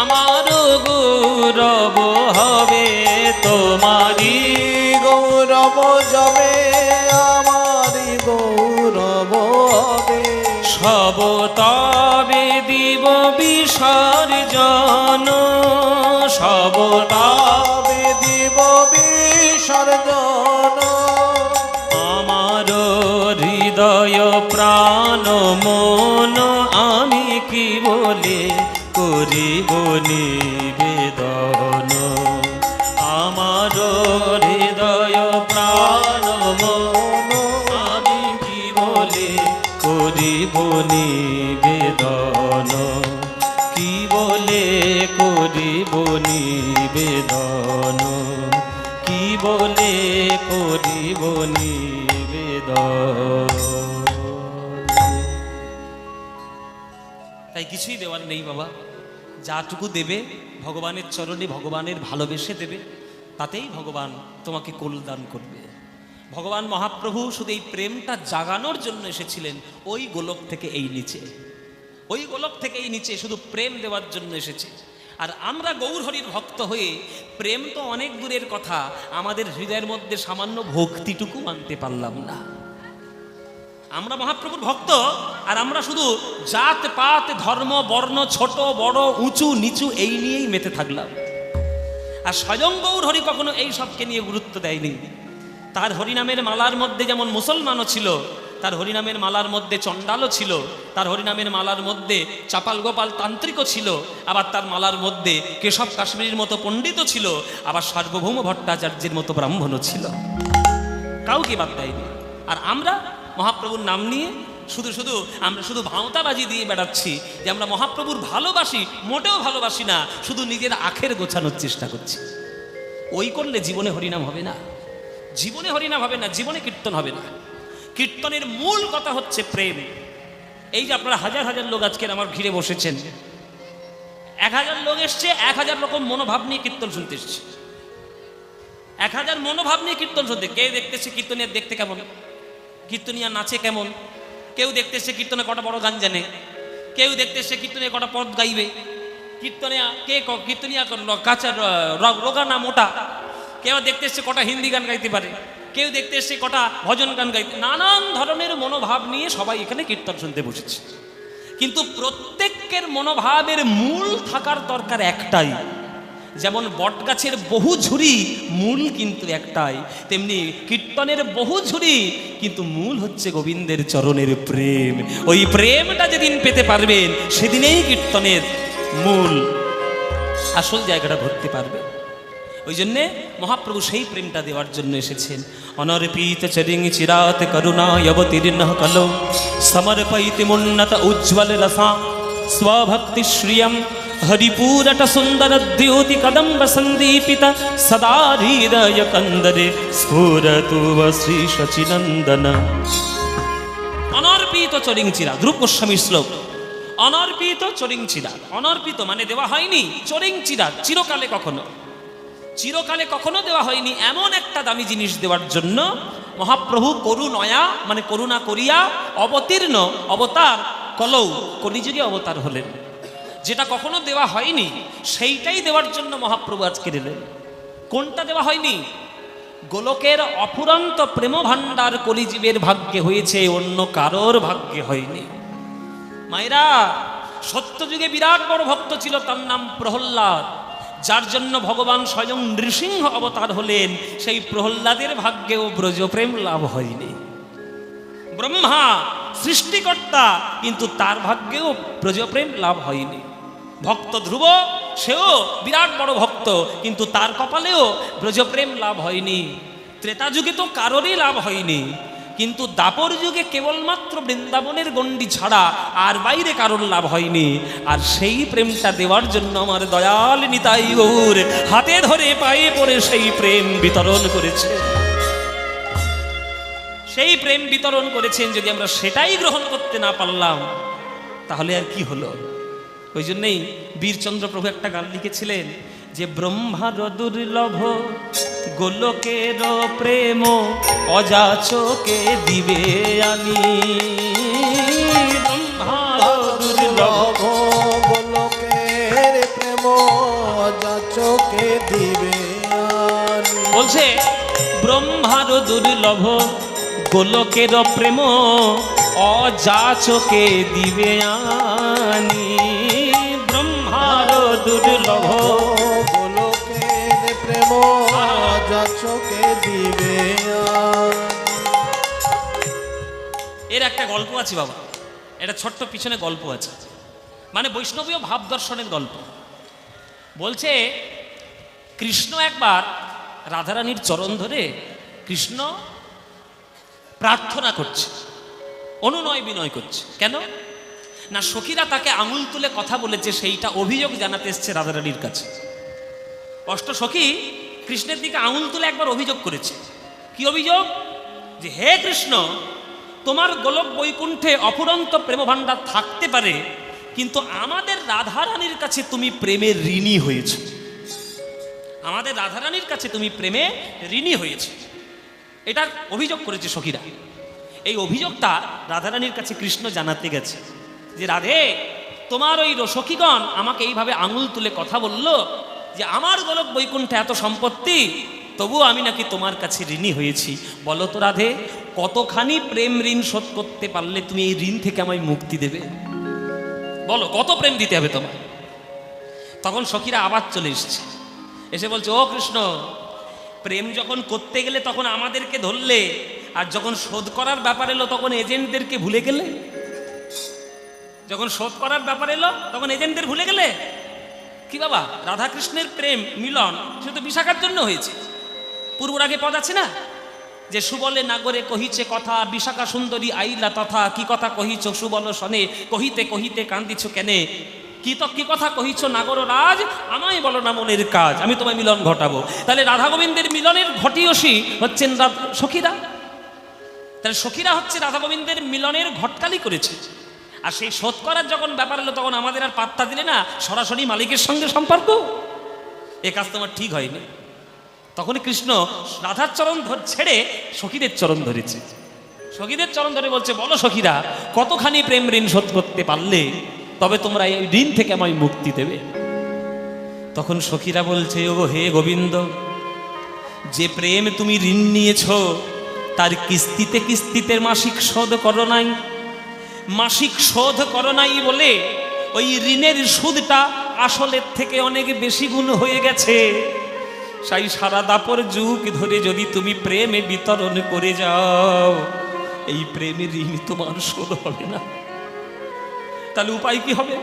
আমারও গৌরব হবে। তোমারি গৌরব যাবে, আমারি গৌরব হবে। সব তবে দিব বিসর্জন, সব তবে দিব বিসর্জন। আমার হৃদয় প্রাণ মন আমি কি বলে করিব নিবেদন। আমার হৃদয় প্রাণ মন আমি কি বলে করিব নিবেদন। কি বলে করিব নিবেদন, কি বলে করিব নিবেদন। তাই কিছুই দেওয়ার নেই বাবা। যাটুকু দেবে ভগবানের চরণে, ভগবানের ভালোবেসে দেবে, তাতেই ভগবান তোমাকে কল্যাণ করবে। ভগবান মহাপ্রভু শুধু এই প্রেমটা জাগানোর জন্য এসেছিলেন ওই গোলক থেকে এই নিচে, ওই গোলক থেকে এই নিচে শুধু প্রেম দেওয়ার জন্য এসেছে। আর আমরা গৌরহরির ভক্ত হয়ে প্রেম তো অনেক দূরের কথা, আমাদের হৃদয়ের মধ্যে সামান্য ভক্তিটুকু মানতে পারলাম না। আমরা মহাপ্রভুর ভক্ত, আর আমরা শুধু জাত পাত ধর্ম বর্ণ ছোট বড় উঁচু নিচু এই নিয়েই মেতে থাকলাম। আর স্বয়ং গৌরহরি কখনো এই সবকে নিয়ে গুরুত্ব দেয়নি। তার হরিনামের মালার মধ্যে যেমন মুসলমানও ছিল, তার হরিনামের মালার মধ্যে চণ্ডালও ছিল, তার হরিনামের মালার মধ্যে চাপাল গোপাল তান্ত্রিকও ছিল, আবার তার মালার মধ্যে কেশব কাশ্মীরের মতো পণ্ডিতও ছিল, আবার সার্বভৌম ভট্টাচার্যের মতো ব্রাহ্মণও ছিল। কাউকে বাদ দেয়নি। আর আমরা মহাপ্রভুর নাম নিয়ে আমরা শুধু ভাঁওতাবাজি দিয়ে বেড়াচ্ছি যে আমরা মহাপ্রভুর ভালোবাসি। মোটেও ভালোবাসি না, শুধু নিজের আখের গোছানোর চেষ্টা করছি। ওই করলে জীবনে হরিনাম হবে না, জীবনে হরিনাম হবে না, জীবনে কীর্তন হবে না। কীর্তনের মূল কথা হচ্ছে প্রেম। এই যে আপনারা হাজার হাজার লোক আজকের আমার ঘিরে বসেছেন, 1000 লোক এসছে, 1000 রকম মনোভাব নিয়ে কীর্তন শুনতে এসছে। 1000 মনোভাব নিয়ে কীর্তন শুনতে। কে দেখতেছে কীর্তনিয়া দেখতে কেমন, কীর্তনিয়া নাচে কেমন, কেউ দেখতেছে কীর্তনে কটা বড় গান জানে, কেউ দেখতেছে কীর্তনে কটা পদ গাইবে, কীর্তনিয়া কীর্তনিয়া কাঁচা রোগা না মোটা, কেউ দেখতেছে কটা হিন্দি গান গাইতে পারে, কেউ দেখতেছে কটা ভজন গান গাইতে। নানান ধরনের মনোভাব নিয়ে সবাই এখানে কীর্তন শুনতে বসেছে। কিন্তু প্রত্যেকের মনোভাবের মূল থাকার দরকার একটাই। যেমন বটগাছের বহু ঝুরি, মূল কিন্তু একটাই, তেমনি কীর্তনের বহু ঝুরি, কিন্তু মূল হচ্ছে গোবিন্দের চরণের প্রেম। ওই প্রেমটা যেদিন পেতে পারবেন, সেদিনেই কীর্তনের মূল আসল জায়গাটা ধরতে পারবে। ওই জন্যে মহাপ্রভু সেই প্রেমটা দেওয়ার জন্য এসেছেন। অনর্পিত চরিং চিরাত করুণায় অবতীর্ণ কলো সমর্পয়িত মুন্নত উজ্জ্বল রসা स्वभक्ति श्रियं हरिपूरट सुंदर द्योति कदम्ब संदीपित सदा हृदय कंदरे स्फुरतु श्री शचिनंदन। अनर्पित चरिং चिरा, ধ্রুব গোস্বামী শ্লোক। অনর্পিত চরিং চিরা, অনর্পিত মানে দেওয়া হয়নি, চরিং চিরা চিরকালে কখনো। চিরকালে কখনো দেওয়া হয়নি এমন একটা দামি জিনিস দেওয়ার জন্য মহাপ্রভু করুণয়া মানে করুণা করিয়া অবতীর্ণ অবতার কলৌ কলিযুগে অবতার হলেন। যেটা কখনো দেওয়া হয়নি সেইটাই দেওয়ার জন্য মহাপ্রভু আজকে এলেন। কোনটা দেওয়া হয়নি? গোলকের অফুরন্ত প্রেম ভাণ্ডার কলিজীবের ভাগ্যে হয়েছে, অন্য কারোর ভাগ্যে হয়নি। মায়েরা, সত্যযুগে বিরাট বড় ভক্ত ছিল, তার নাম প্রহ্লাদ, যার জন্য ভগবান স্বয়ং নৃসিংহ অবতার হলেন। সেই প্রহ্লাদের ভাগ্যেও ব্রজপ্রেম লাভ হয়নি। ব্রহ্মা সৃষ্টিকর্তা, কিন্তু তার ভাগ্যেও ব্রজপ্রেম লাভ হয়নি। ভক্ত ধ্রুব, সেও বিরাট বড় ভক্ত, কিন্তু তার কপালেও ব্রজপ্রেম লাভ হয়নি। ত্রেতা যুগে তো কারোরই লাভ হয়নি, কিন্তু দাপর যুগে কেবলমাত্র বৃন্দাবনের গণ্ডি ছাড়া আর বাইরে কারোর লাভ হয়নি। আর সেই প্রেমটা দেওয়ার জন্য আমার দয়াল নিতাই গৌর হাতে ধরে পায়ে পড়ে সেই প্রেম বিতরণ করেছে। সেই প্রেম বিতরণ করেছেন, যদি আমরা সেটাই গ্রহণ করতে না পারলাম তাহলে আর কি হলো? ওই জন্যই বীরচন্দ্র প্রভু একটা গান লিখেছিলেন যে ব্রহ্মার দুর্লভ গোলকের প্রেম অযাচকে দিবে আনি। ব্রহ্মার দুর্লভ গোলকের প্রেম অযাচকে দিবে আনি। বলছে ব্রহ্মার দুর্লভ গোলকের প্রেম অযাচকে দিবে আনি। ব্রহ্মার দুর্লভ গোলকের প্রেম অযাচকে দিবে আনি। এর একটা গল্প আছে বাবা, এটা ছোট্ট পিছনে গল্প আছে, মানে বৈষ্ণবীয় ভাব দর্শনের গল্প। বলছে কৃষ্ণ একবার রাধারানীর চরণ ধরে কৃষ্ণ প্রার্থনা করছে, অনুনয় বিনয় করছে। কেন না, সখীরা তাকে আঙুল তুলে কথা বলেছে, সেইটা অভিযোগ জানাতে এসছে রাধারানীর কাছে। অষ্ট সখী কৃষ্ণের দিকে আঙুল তুলে একবার অভিযোগ করেছে। কি অভিযোগ? যে হে কৃষ্ণ, তোমার গোলক বৈকুণ্ঠে অফুরন্ত প্রেম ভাণ্ডার থাকতে পারে, কিন্তু আমাদের রাধারানীর কাছে তুমি প্রেমে ঋণী হয়েছ। আমাদের রাধারানীর কাছে তুমি প্রেমে ঋণী হয়েছ, এটার অভিযোগ করেছে সখীরা। এই অভিযোগটা রাধারানীর কাছে কৃষ্ণ জানাতে গেছে যে রাধে, তোমার ওই সখীগণ আমাকে এইভাবে আঙুল তুলে কথা বলল যে আমার গোলক বৈকুণ্ঠে এত সম্পত্তি, তবু আমি নাকি তোমার কাছে ঋণী হয়েছি। বলো তো রাধে, কতখানি প্রেম ঋণ শোধ করতে পারলে তুমি এই ঋণ থেকে আমায় মুক্তি দেবে? বলো কত প্রেম দিতে হবে তোমার? তখন সখীরা আবার চলে এসছে, এসে বলছে ও কৃষ্ণ, প্রেম যখন করতে গেলে তখন আমাদেরকে ধরলে, আর যখন শোধ করার ব্যাপার এলো তখন এজেন্টদেরকে ভুলে গেলে। যখন শোধ করার ব্যাপার এলো তখন এজেন্টদের ভুলে গেলে। কি বাবা, রাধা কৃষ্ণের প্রেম মিলন শুধু বিশাখার জন্য হয়েছে। পূর্বরাগে পদ আছে না, যে সুবলে নাগরে কহিছে কথা, বিশাখা সুন্দরী আইলা তথা। কি কথা কহিছ সুবল শনে, কহিতে কহিতে কান্দিছ কেনে। কি কথা কহিছ নাগর রাজ, আমায় বলো না মনের কাজ, আমি তোমায় মিলন ঘটাবো। তাহলে রাধা গোবিন্দের মিলনের ঘটিয়সী হচ্ছেন সখীরা। তাহলে সখীরা হচ্ছে রাধা গোবিন্দের মিলনের ঘটকালি করেছে। আর সেই শোধ করার যখন ব্যাপার হলো তখন আমাদের আর পাত্তা দিলে না, সরাসরি মালিকের সঙ্গে সম্পর্ক। এ কাজ তোমার ঠিক হয়নি। তখন কৃষ্ণ রাধার চরণ ছেড়ে সখীদের চরণ ধরেছে। সখীদের চরণ ধরে বলছে, বলো সখীরা, কতখানি প্রেম ঋণ শোধ করতে পারলে তবে তোমরা এই ঋণ থেকে আমায় মুক্তি দেবে? তখন সখীরা বলছে, ও হে গোবিন্দ, যে প্রেম তুমি ঋণ নিয়েছ তার কিস্তিতে কিস্তিতে মাসিক শোধ করো নাই। মাসিক শোধ করো নাই বলে ওই ঋণের সুদটা আসলের থেকে অনেক বেশি গুণ হয়ে গেছে। সেই সারা দাপর যুগ ধরে যদি তুমি প্রেমে বিতরণ করে যাও, এই প্রেমের ঋণ তোমার শোধ হবে না। তাহলে উপায় কি হবে?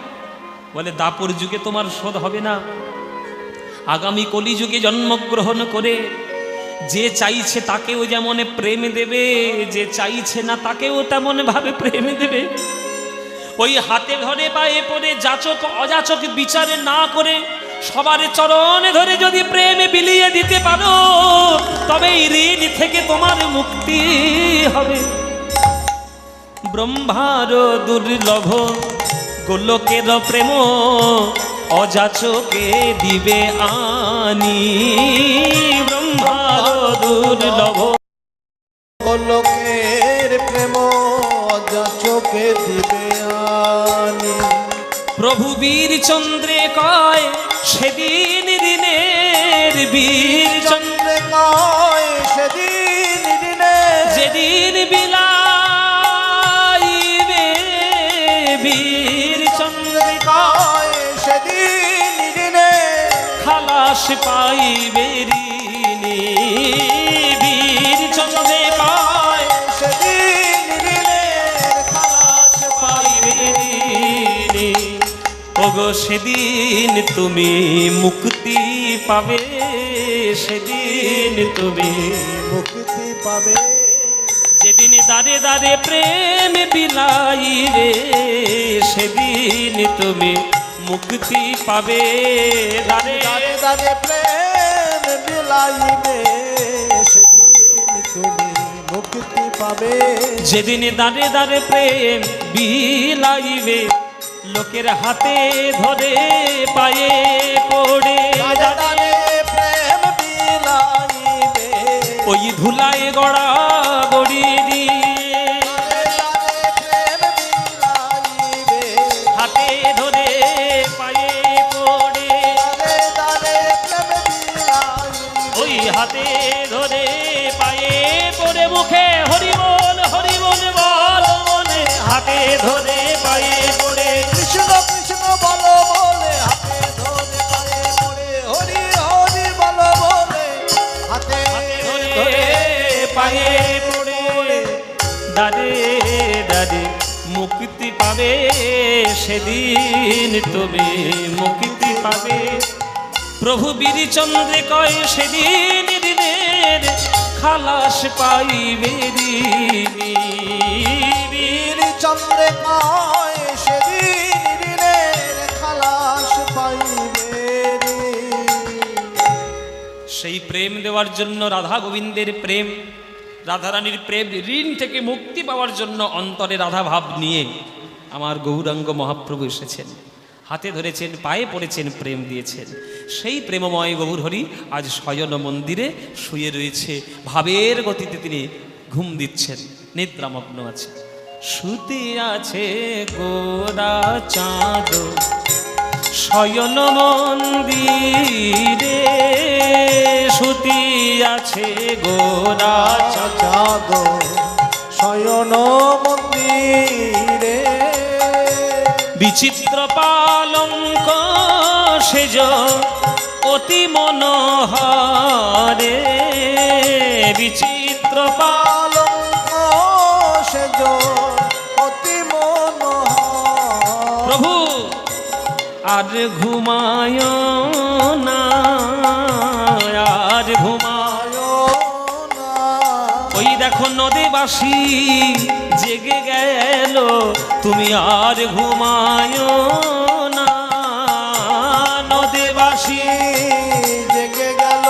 বলে দাপর যুগে তোমার শোধ হবে না, আগামী কলিযুগে জন্মগ্রহণ করে যে চাইছে তাকেও যেমন প্রেম দেবে, যে চাইছে না তাকেও তেমন ভাবে প্রেম দেবে। ওই হাতে ধরে পায়ে পড়ে যাচক অযাচক বিচারে না করে সবার চরণে ধরে যদি প্রেমে বিলিয়ে দিতে পারো, তবে এই ঋণ থেকে তোমার মুক্তি হবে। ব্রহ্মার দুর্লভ গোলকের প্রেম অযাচকে দিবে আনি ব্রহ্মার দুর্লভ লোকের প্রেম যাচকে দিবে আনি। প্রভু বীর চন্দ্রে কয় সেদিন দিনের বীর চন্দ্রে কয় সেদিন দিনে যেদিন বিলাইবে বীর চন্দ্রে কয় সেদিন দিনে খালাস পাইবে ঋণী বীর চন্দ্রে কয় সেদিন দিনে খালাস পাইবে ঋণী ওগো সেদিন তুমি মুক্তি পাবে সেদিন তুমি মুক্তি পাবে। যেদিন দাঁড়ে দাঁড়ে প্রেম বিলাইবে সেদিন তুমি মুক্তি পাবে দাঁড়ে দাঁড়ে দাঁড়ে প্রেম বিলাইবে সেদিন তুমি মুক্তি পাবে। যেদিন দাঁড়ে দাঁড়ে প্রেম বিলাইবে লোকের হাতে ধরে পায়ে পড়ে দাঁড়ে দাঁড়ে প্রেম বিলাইবে ওই ধুলায় গড়া গড়ি দিয়ে দাঁড়ে প্রেম বিলাইবে হাতে ধরে পায়ে পড়ে দাঁড়ে দাঁড়ে প্রেম বিলাইবে ওই হাতে ধরে পায়ে পড়ে মুখে হরিবল হরিবল বল মনে হাতে ধরে পায়ে পড়ে কৃষ্ণ কৃষ্ণ বলো বলে হাতে ধরে পায়ে পড়ে হরি হরি বলো বলে হাতে ধরে পায়ে পড়ে দাঁড়ে দাঁড়ে মুক্তি পাবে সেদিন তুমি মুক্তি পাবে প্রভু বীরচন্দ্রে কয় সেদিন দিনের খালাস পাইবে বীর চন্দ্রে কয় সেদিন দিনের খালাস পাইবে। সেই প্রেম দেওয়ার জন্য রাধা গোবিন্দের প্রেম রাধারানীর প্রেম ঋণ থেকে মুক্তি পাওয়ার জন্য অন্তরে রাধা ভাব নিয়ে আমার গৌরাঙ্গ মহাপ্রভু এসেছেন হাতে ধরেছেন পায়ে পড়েছেন প্রেম দিয়েছেন সেই প্রেমময় গৌরহরি আজ শয়ন মন্দিরে শুয়ে রয়েছে ভাবের গতিতে তিনি ঘুম দিচ্ছেন নিদ্রামগ্ন আছে শুতে আছে গোরা চাঁদ শয়ন মন্দিরে শুতি আছে গোরা চাঁদ শয়ন মন্দিরে বিচিত্র পালঙ্ক সেজ অতি মনোহরে বিচিত্র পালঙ্ক সেজ অতি মনোহর। প্রভু আর ঘুমায় না আর ঘুমায় না ওই দেখো নদীবাসী জেগে গেল তুমি আর ঘুমায় না নদীবাসী জেগে গেল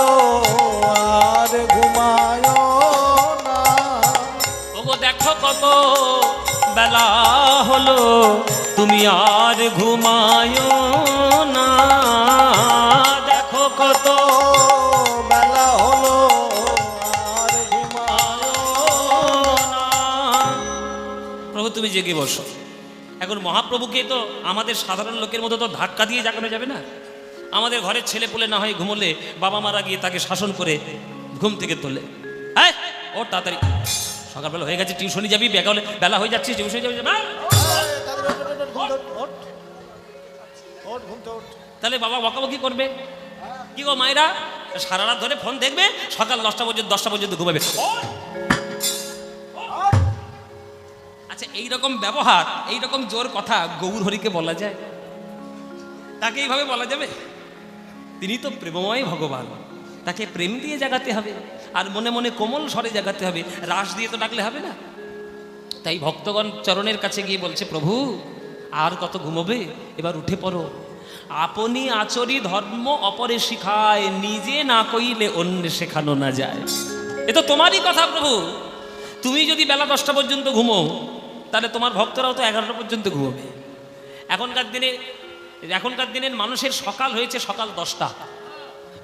আর ঘুমায় না। ওগো দেখো কত বেলা হলো তুমি আর ঘুমায় না দেখো কত বেলা হলো আর ঘুমায় না। প্রভু তুমি জেগে বসো এখন মহাপ্রভুকে তো আমাদের সাধারণ লোকের মতো তো ধাক্কা দিয়ে জাগানো যাবে না আমাদের ঘরের ছেলে পুলে না হয় ঘুমোলে বাবা মারা গিয়ে তাকে শাসন করে ঘুম থেকে তোলে হ্যাঁ ওর তাড়াতাড়ি সকালবেলা হয়ে গেছে টিউশনি যাবি বেলা হয়ে যাচ্ছে টিউশনি যাবি তাহলে বাবা বকাবকি করবে কি গো মায়েরা সারা রাত ধরে ফোন দেখবে সকাল 10টা পর্যন্ত ঘুমাবে আচ্ছা এইরকম ব্যবহার এইরকম জোর কথা গৌর হরিকে বলা যায় তাকে এইভাবে বলা যাবে তিনি তো প্রেমময় ভগবান তাকে প্রেম দিয়ে জাগাতে হবে আর মনে মনে কোমল স্বরে জাগাতে হবে রাস দিয়ে তো ডাকলে হবে না তাই ভক্তগণ চরণের কাছে গিয়ে বলছে প্রভু আর কত ঘুমোবে এবার উঠে পড়ো আপনি আচরি ধর্ম অপরে শিখায় নিজে না কইলে অন্য শেখানো না যায় এ তো তোমারই কথা প্রভু তুমি যদি বেলা 10টা পর্যন্ত ঘুমো তাহলে তোমার ভক্তরাও তো 11টা পর্যন্ত ঘুমোবে এখনকার দিনে এখনকার দিনের মানুষের সকাল হয়েছে সকাল 10টা,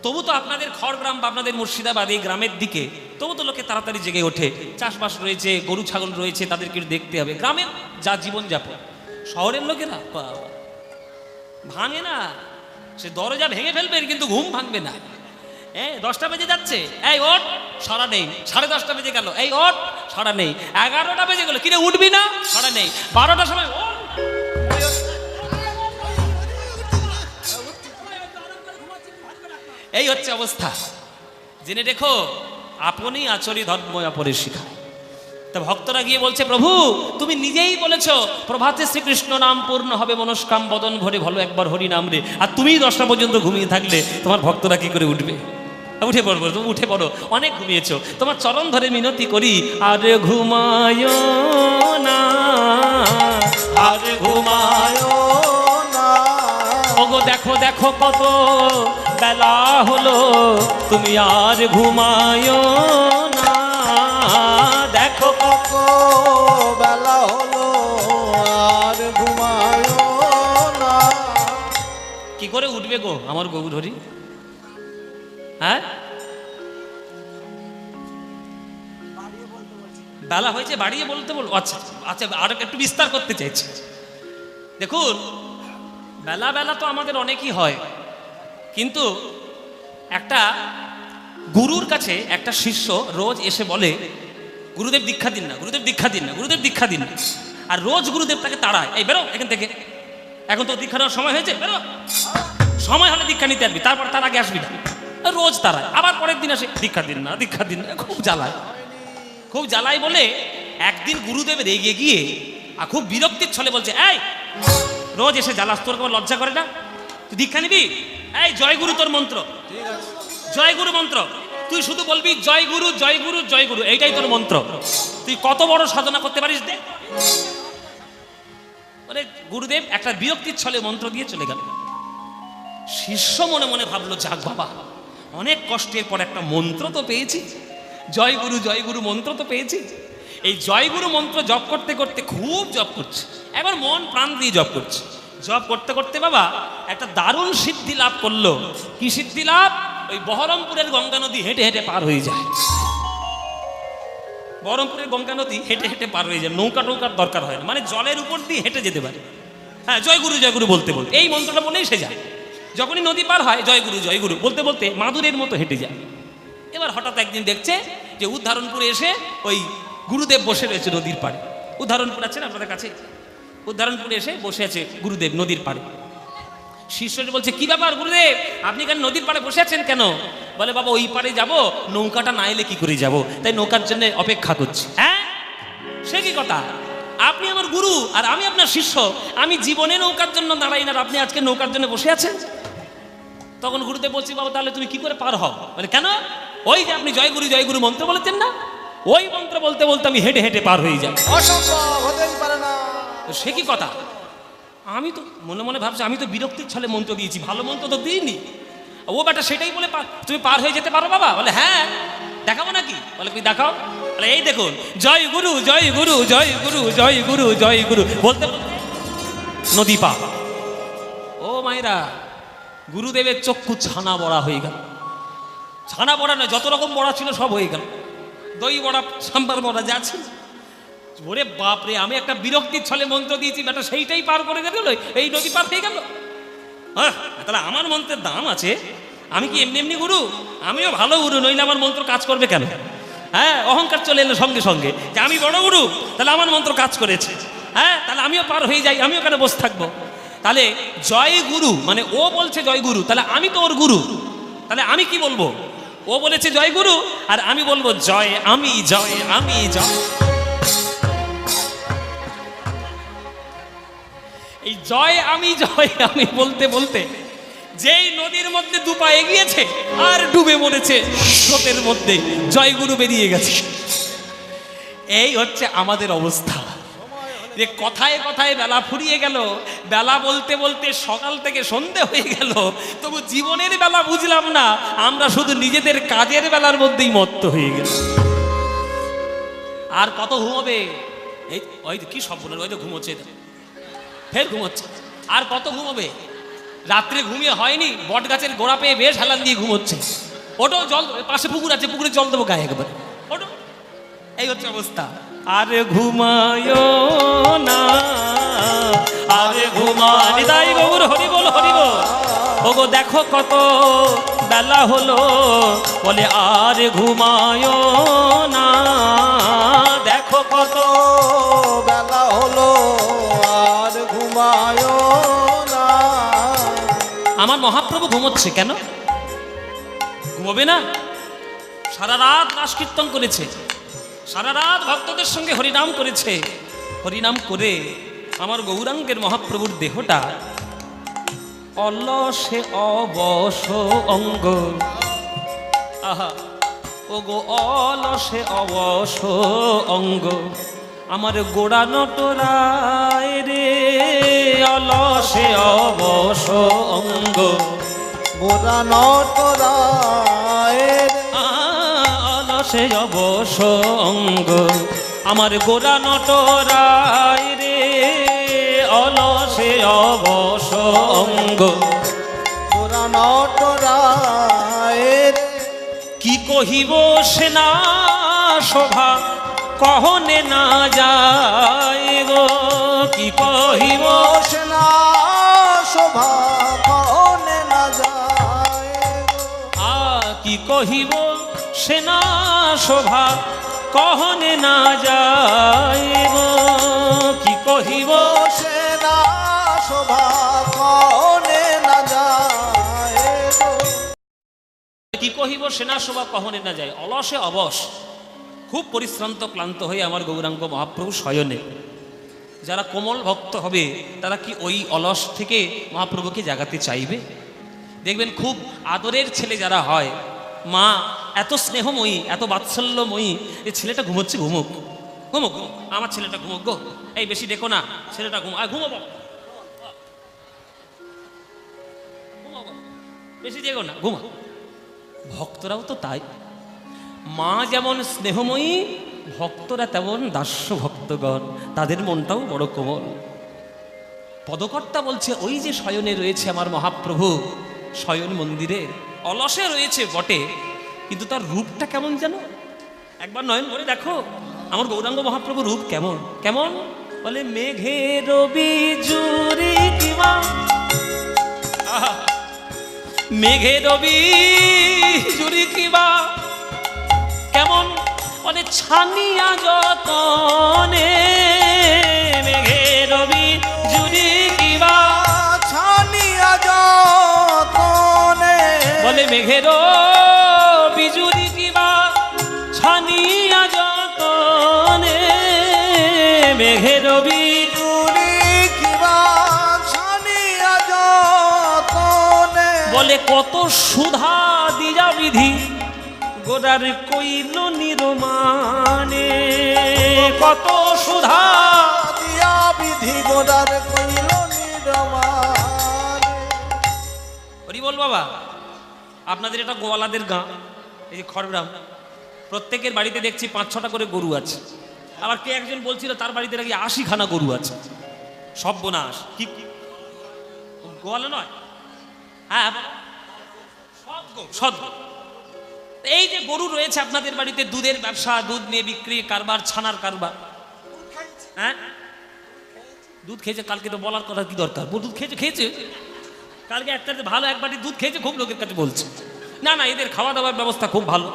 তবু তো আপনাদের খড়গ্রাম বা আপনাদের মুর্শিদাবাদ এই গ্রামের দিকে তবু তো লোকে তাড়াতাড়ি জেগে ওঠে, চাষবাস রয়েছে, গরু ছাগল রয়েছে, তাদেরকে দেখতে হবে। গ্রামের যা জীবনযাপন, শহরের লোকেরা বাবা, ভাঙে না, সে দরজা ভেঙে ফেলবে কিন্তু ঘুম ভাঙবে না। 10টা বেজে যাচ্ছে, এই ওঠ, সাড়া নেই। 10:30 বেজে গেল, এই ওঠ, সাড়া নেই। 11টা বেজে গেল, কিরে উঠবি না, সাড়া নেই। 12টার সময় ওঠ, এই হচ্ছে অবস্থা। জেনে দেখো, আপনি আচরি ধর্ময় অপরের শিখা। তা ভক্তরা গিয়ে বলছে, প্রভু তুমি নিজেই বলেছো প্রভাতে শ্রীকৃষ্ণ নাম পূর্ণ হবে মনস্কাম, বদন ভরে ভালো একবার হরি নাম রে, আর তুমি 10টা পর্যন্ত ঘুমিয়ে থাকলে তোমার ভক্তরা কি করে উঠবে? উঠে পড়বো, তুমি উঠে পড়ো, অনেক ঘুমিয়েছো, তোমার চরণ ধরে মিনতি করি, আর ঘুমায় না, আর ঘুমায় না। ওগো দেখো দেখো কত বেলা হলো, তুমি আর ঘুমায় না, দেখো কত বেলা হলো, আর ঘুমায় না। কি করে উঠবে গো আমার গৌর হরি? হ্যাঁ, বেলা হয়েছে বাড়িয়ে বলতে বলবো। আচ্ছা আচ্ছা, আর একটু বিস্তার করতে চাইছি। দেখুন, বেলা বেলা তো আমাদের অনেকই হয়, কিন্তু একটা গুরুর কাছে একটা শিষ্য রোজ এসে বলে, গুরুদেব দীক্ষা দিন না, গুরুদেব দীক্ষা দিন না, গুরুদেব দীক্ষা দিন না। আর রোজ গুরুদেব তাকে তাড়ায়, এই বেরো এখান থেকে, এখন তো দীক্ষা নেওয়ার সময় হয়েছে, বেরো, সময় হলে দীক্ষা নিতে আসবি, তারপর তার আগে আসবি না। রোজ তারায়, আবার পরের দিন আসে, দীক্ষা দিন না, দীক্ষা দিন না। খুব জ্বালায়, খুব জ্বালায় বলে একদিন গুরুদেব রেগে গিয়ে আর খুব বিরক্তির ছলে বলছে, এই রোজ এসে জ্বালাস, তোর কোনো লজ্জা করে না? তুই দীক্ষা নিবি? এই জয় গুরু তোর মন্ত্র, জয় গুরু মন্ত্র, তুই শুধু বলবি জয় গুরু জয় গুরু জয় গুরু, এইটাই তোর মন্ত্র। তুই কত বড় সাধনা করতে পারিস দেখ। বলে গুরুদেব একটা বিরক্তির ছলে মন্ত্র দিয়ে চলে গেল। শিষ্য মনে মনে ভাবলো, যাক বাবা, অনেক কষ্টের পর একটা মন্ত্র তো পেয়েছি, জয় গুরু মন্ত্র তো পেয়েছি। এই জয় গুরু মন্ত্র জপ করতে করতে খুব জপ করছে, এবার মন প্রাণ দিয়ে জপ করছে। জপ করতে করতে বাবা একটা দারুণ সিদ্ধি লাভ করলো। কি সিদ্ধি লাভ? ওই বহরমপুরের গঙ্গা নদী হেঁটে হেঁটে পার হয়ে যায়। বহরমপুরের গঙ্গা নদী হেঁটে হেঁটে পার হয়ে যায়, নৌকা টৌকার দরকার হয় না, মানে জলের উপর দিয়ে হেঁটে যেতে পারে। হ্যাঁ, জয় গুরু বলতে বলতে এই মন্ত্রটা বলেই সে যায়। যখনই নদী পার হয় জয় গুরু বলতে বলতে মাদুরের মতো হেঁটে যায়। এবার হঠাৎ একদিন দেখছে যে উদ্ধারণপুরে এসে ওই গুরুদেব বসে রয়েছে নদীর পাড়ে। উদ্ধারণপুর আছে না আপনাদের কাছে? উদ্ধারণপুরে এসে বসে আছে গুরুদেব নদীর পাড়ে। শিষ্যটি বলছে, কি ব্যাপার গুরুদেব, আপনি কেন নদীর পাড়ে বসে আছেন কেন? বলে, বাবা ওই পাড়ে যাব, নৌকাটা না এলে কি করে যাব, তাই নৌকার জন্য অপেক্ষা করছি। হ্যাঁ, সে কি কথা? আপনি আমার গুরু আর আমি আপনার শিষ্য, আমি জীবনে নৌকার জন্য দাঁড়াই না, আপনি আজকে নৌকার জন্য বসে আছেন। তখন গুরুদেব বলছি, বাবা তাহলে তুমি কি করে পার হও? বলে, কেন? ওই যে আপনি জয় গুরু মন্ত্র বলেছেন না, ওই মন্ত্র বলতে বলতে আমি হেঁটে হেঁটে পার হয়ে যাই। অসম্ভব, হতেই পারে না। সে কি কথা? আমি তো মনে মনে ভাবছি, আমি তো বিরক্তির ছলে মন্ত্র দিয়েছি, ভালো মন্ত্র তো দিইনি। ও বেটা সেটাই বলে তুমি পার হয়ে যেতে পারো বাবা? বলে, হ্যাঁ দেখাবো নাকি? বলে, কি দেখাও? বলে, এই দেখুন, জয় গুরু জয় গুরু জয় গুরু জয় গুরু জয় গুরু বলতে বলতে নদী পা। ও মায়েরা, গুরুদেবের চক্ষু ছানা বড়া হয়ে গেল। ছানা বড়া নয়, যত রকম বড়া ছিল সব হয়ে গেল, দই বড়া সাম্বার বড়া যা ছিল। ওরে বাপরে, আমি একটা বিরক্তির ছলে মন্ত্র দিয়েছি, বেটা সেইটাই পার করে গেল, এই নদী পার হয়ে গেল। হ্যাঁ, তাহলে আমার মন্ত্রের দাম আছে। আমি কি এমনি এমনি গুরু? আমিও ভালো গুরু, নইলে আমার মন্ত্র কাজ করবে কেন? হ্যাঁ, অহংকার চলে এলো সঙ্গে সঙ্গে যে আমি বড় গুরু, তাহলে আমার মন্ত্র কাজ করেছে। হ্যাঁ, তাহলে আমিও পার হয়ে যাই, আমিও কেন বসে থাকবো? তাহলে জয় গুরু মানে ও বলছে জয় গুরু, তাহলে আমি তো ওর গুরু, তাহলে আমি কি বলবো? ও বলেছে জয় গুরু আর আমি বলবো জয় আমি, জয় আমি, জয়। এই জয় আমি বলতে বলতে যেই নদীর মধ্যে দুপা এগিয়েছে আর ডুবে মরেছে স্রোতের মধ্যে, জয় গুরু বেরিয়ে গেছে। এই হচ্ছে আমাদের অবস্থা, যে কথায় কথায় বেলা ফুরিয়ে গেল, বেলা বলতে বলতে সকাল থেকে সন্ধে হয়ে গেল, তবু জীবনের বেলা বুঝলাম না, আমরা শুধু নিজেদের কাজের বেলার মধ্যেই মত্ত হয়ে গেল। আর কত ঘুমাবে? এই ওই কি সব বলে, ওই তো ঘুমোচ্ছে, ফের ঘুমোচ্ছে, আর কত ঘুমাবে? রাত্রে ঘুমিয়ে হয়নি, বট গাছের গোড়া পেয়ে বেশ হেলান দিয়ে ঘুমোচ্ছে। ওটো জল, পাশে পুকুর আছে, পুকুরে জল দেবো গায়ে একবার, ওটো। এই হচ্ছে অবস্থা। আরে ঘুমায় না, আরে ঘুমানি, তাই গৌর হরি বল হরি বল। ওগো দেখো কত বেলা হলো, বলে আরে ঘুমায় না, দেখো কত বেলা হলো আর ঘুমায় না। আমার মহাপ্রভু ঘুমোচ্ছে কেন? ঘুমোবে না? সারা রাত রাস কীর্তন করেছে, সারা রাত ভক্তদের সঙ্গে হরিনাম করেছে। হরিনাম করে আমার গৌরাঙ্গের মহাপ্রভুর দেহটা অলসে অবশ অঙ্গ, আহা ও গো অলসে অবশ অঙ্গ, আমার গোড়া নটরায় রে, অলসে অবশ অঙ্গ, গোরা নটরায় অলসে অবশ অঙ্গ, আমার গোড়া নটরায় রে, অলসে অবশ অঙ্গ। গোরা নটরায় কি কহিব সে না শোভা কহনে না যায় গো, কি কহিব সে না শোভা কহনে না যায় কি কহিব সে না শোভা কহনে না যায় গো, কি কহিব সে না শোভা কহনে না যায় কি কহিব সেনা শোভা কহনে না যায়। অলসে অবশ, খুব পরিশ্রান্ত ক্লান্ত হয়ে আমার গৌরাঙ্গ মহাপ্রভু শয়নে। যারা কোমল ভক্ত হবে তারা কি ওই অলস থেকে মহাপ্রভুকে জাগাতে চাইবে? দেখবেন খুব আদরের ছেলে যারা হয়, মা এত স্নেহময়ী, এত বাৎসল্যময়ী, এই ছেলেটা ঘুমোচ্ছে, ঘুমুক ঘুমুক, আমার ছেলেটা ঘুমুক গো, এই বেশি দেখো না, ছেলেটা ঘুমো, ঘুমো বাবা, বেশি দেখো না, ঘুমো। ভক্তরাও তো তাই, মা যেমন স্নেহময়ী, ভক্তরা তেমন দাস্য ভক্তগণ, তাদের মনটাও বড় কোমল। পদকর্তা বলছে ওই যে শয়নে রয়েছে আমার মহাপ্রভু, শয়ন মন্দিরে অলসে রয়েছে বটে, কিন্তু তার রূপটা কেমন যেন, একবার নয়ন করে দেখো আমার গৌরাঙ্গ মহাপ্রভু রূপ কেমন কেমন। বলে মেঘের বিজুরি কিমা, মেঘের বিজুরি কিবা কেমন, বলে ছানিয়া যতনে, মেঘের বিজুরি কিবা ছানিয়া যতনে, বলে মেঘের বিজুরি কিবা ছানিয়া যতনে, মেঘের বিজুরি কিবা ছানিয়া যতনে, বলে কত সুধা দিয়া বিধি গোড়ার কইল নির্মাণে, কত সুধা দিয়া বিধি গোদার কইল নিরমানে। হরি বল বাবা। আপনাদের এটা গোয়ালাদের গাঁ, এই যে খড়গ্রাম, প্রত্যেকের বাড়িতে দেখছি 5-6টা করে গরু আছে। আবার কে একজন বলছিল তার বাড়িতে নাকি 80খানা গরু আছে। সর্বনাশ, কি গোয়ালা নয়, হ্যাঁ সৎ। এই যে গরু রয়েছে আপনাদের বাড়িতে, দুধের ব্যবসা, দুধ নিয়ে বিক্রি কারবার, ছানার কারবার, হ্যাঁ দুধ খেয়েছে, কালকে তো বলার কথা কি দরকার, দুধ খেয়েছে কালকে একটা ভালো এক বাটি দুধ খেয়েছে, খুব লোকের কাছে বলছে। না না, এদের খাওয়া দাওয়ার ব্যবস্থা খুব ভালো,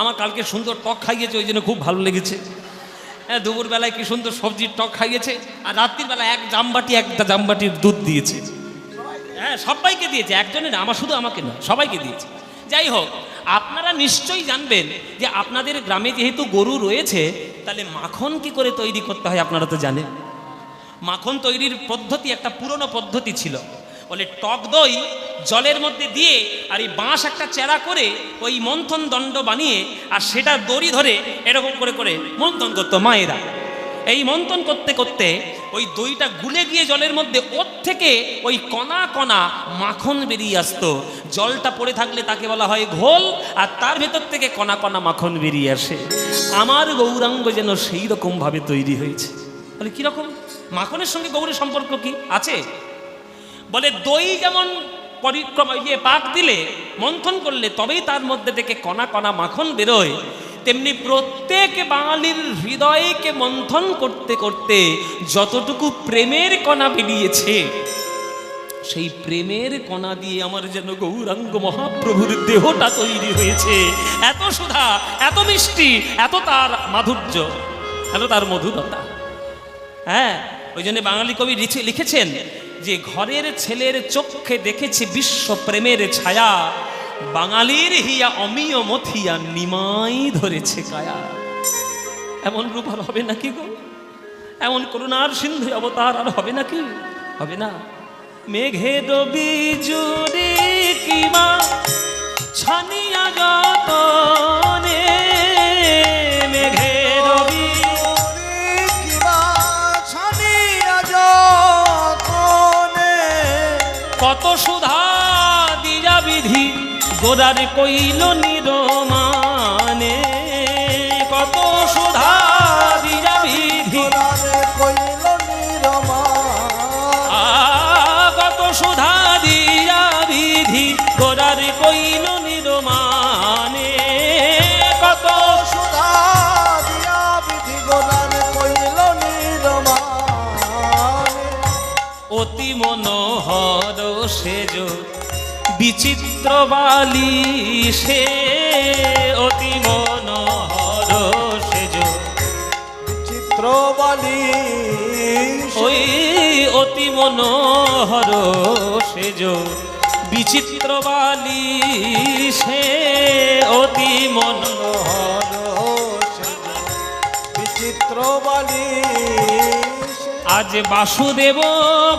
আমার কালকে সুন্দর টক খাইয়েছে, ওই জন্য খুব ভালো লেগেছে। হ্যাঁ, দুপুরবেলায় কি সুন্দর সবজির টক খাইয়েছে, আর রাত্রির বেলা একটা জামবাটির দুধ দিয়েছে। হ্যাঁ, সবাইকে দিয়েছে, একজনের, আমার শুধু আমাকে না, সবাইকে দিয়েছে। যাই হোক, আপনারা নিশ্চয়ই জানবেন যে আপনাদের গ্রামে যেহেতু গরু রয়েছে, তাহলে মাখন কি করে তৈরি করতে হয় আপনারা তো জানেন। মাখন তৈরির পদ্ধতি একটা পুরনো পদ্ধতি ছিল। বলে টক দই জলের মধ্যে দিয়ে আর এই বাঁশ একটা চেরা করে ওই মন্থন দণ্ড বানিয়ে আর সেটা দড়ি ধরে এরকম করে করে মন্থন করতো মায়েরা। এই মন্থন করতে করতে ওই দইটা গুলে গিয়ে জলের মধ্যে ওর থেকে ওই কণা কণা মাখন বেরিয়ে আসতো। জলটা পড়ে থাকলে তাকে বলা হয় ঘোল, আর তার ভেতর থেকে কণা কণা মাখন বেরিয়ে আসে। আমার গৌরাঙ্গ যেন সেই রকমভাবে তৈরি হয়েছে। তাহলে কীরকম? মাখনের সঙ্গে গৌরের সম্পর্ক কি আছে? বলে দই যেমন পরিক্রমা পাক দিলে মন্থন করলে তবেই তার মধ্যে থেকে কণা কণা মাখন বেরোয়, তেমনি প্রত্যেক বাঙালির হৃদয়কে মন্থন করতে করতে যতটুকু প্রেমের কণা বেরিয়েছে, সেই প্রেমের কণা দিয়ে আমার যেন গৌরাঙ্গ মহাপ্রভুর দেহটা তৈরি হয়েছে। এত সুধা, এত মিষ্টি, এত তার মাধুর্য, এত তার মধুরতা। হ্যাঁ, ওই জন্য বাঙালি কবি লিখেছেন যে ঘরের ছেলের চোখে দেখেছি বিশ্ব প্রেমের ছায়া, বাঙালির হিয়া অমিয় মথিয়া নিমাই ধরেছে কায়া। এমন রূপ আর হবে নাকি গো? এমন করুণার সিন্ধু অবতার আর হবে নাকি? হবে না। মেঘের বিজুরি কিমা ছানিয়া যতনে, মেঘের কিবা ছানিয়া যতনে, কত সুধা দিয়া বিধি গোরার কইল নিরমানে, কত সুধা দিয়া বিধি গোরারে কইল নিরমান, কত সুধা দিয়া বিধি গোরার কইল নিরমানে, কত সুধা দিয়া বিধি গোরারে কইল নিরমান, অতি মনোহর সেজ বিচিত্র বালি সে, অতি মনোহর সেজ চিত্র বালি ওই অতি মনোহর সেজ বিচিত্র বালি সে, অতি মনোহর বিচিত্র বালি, আজ বাসুদেব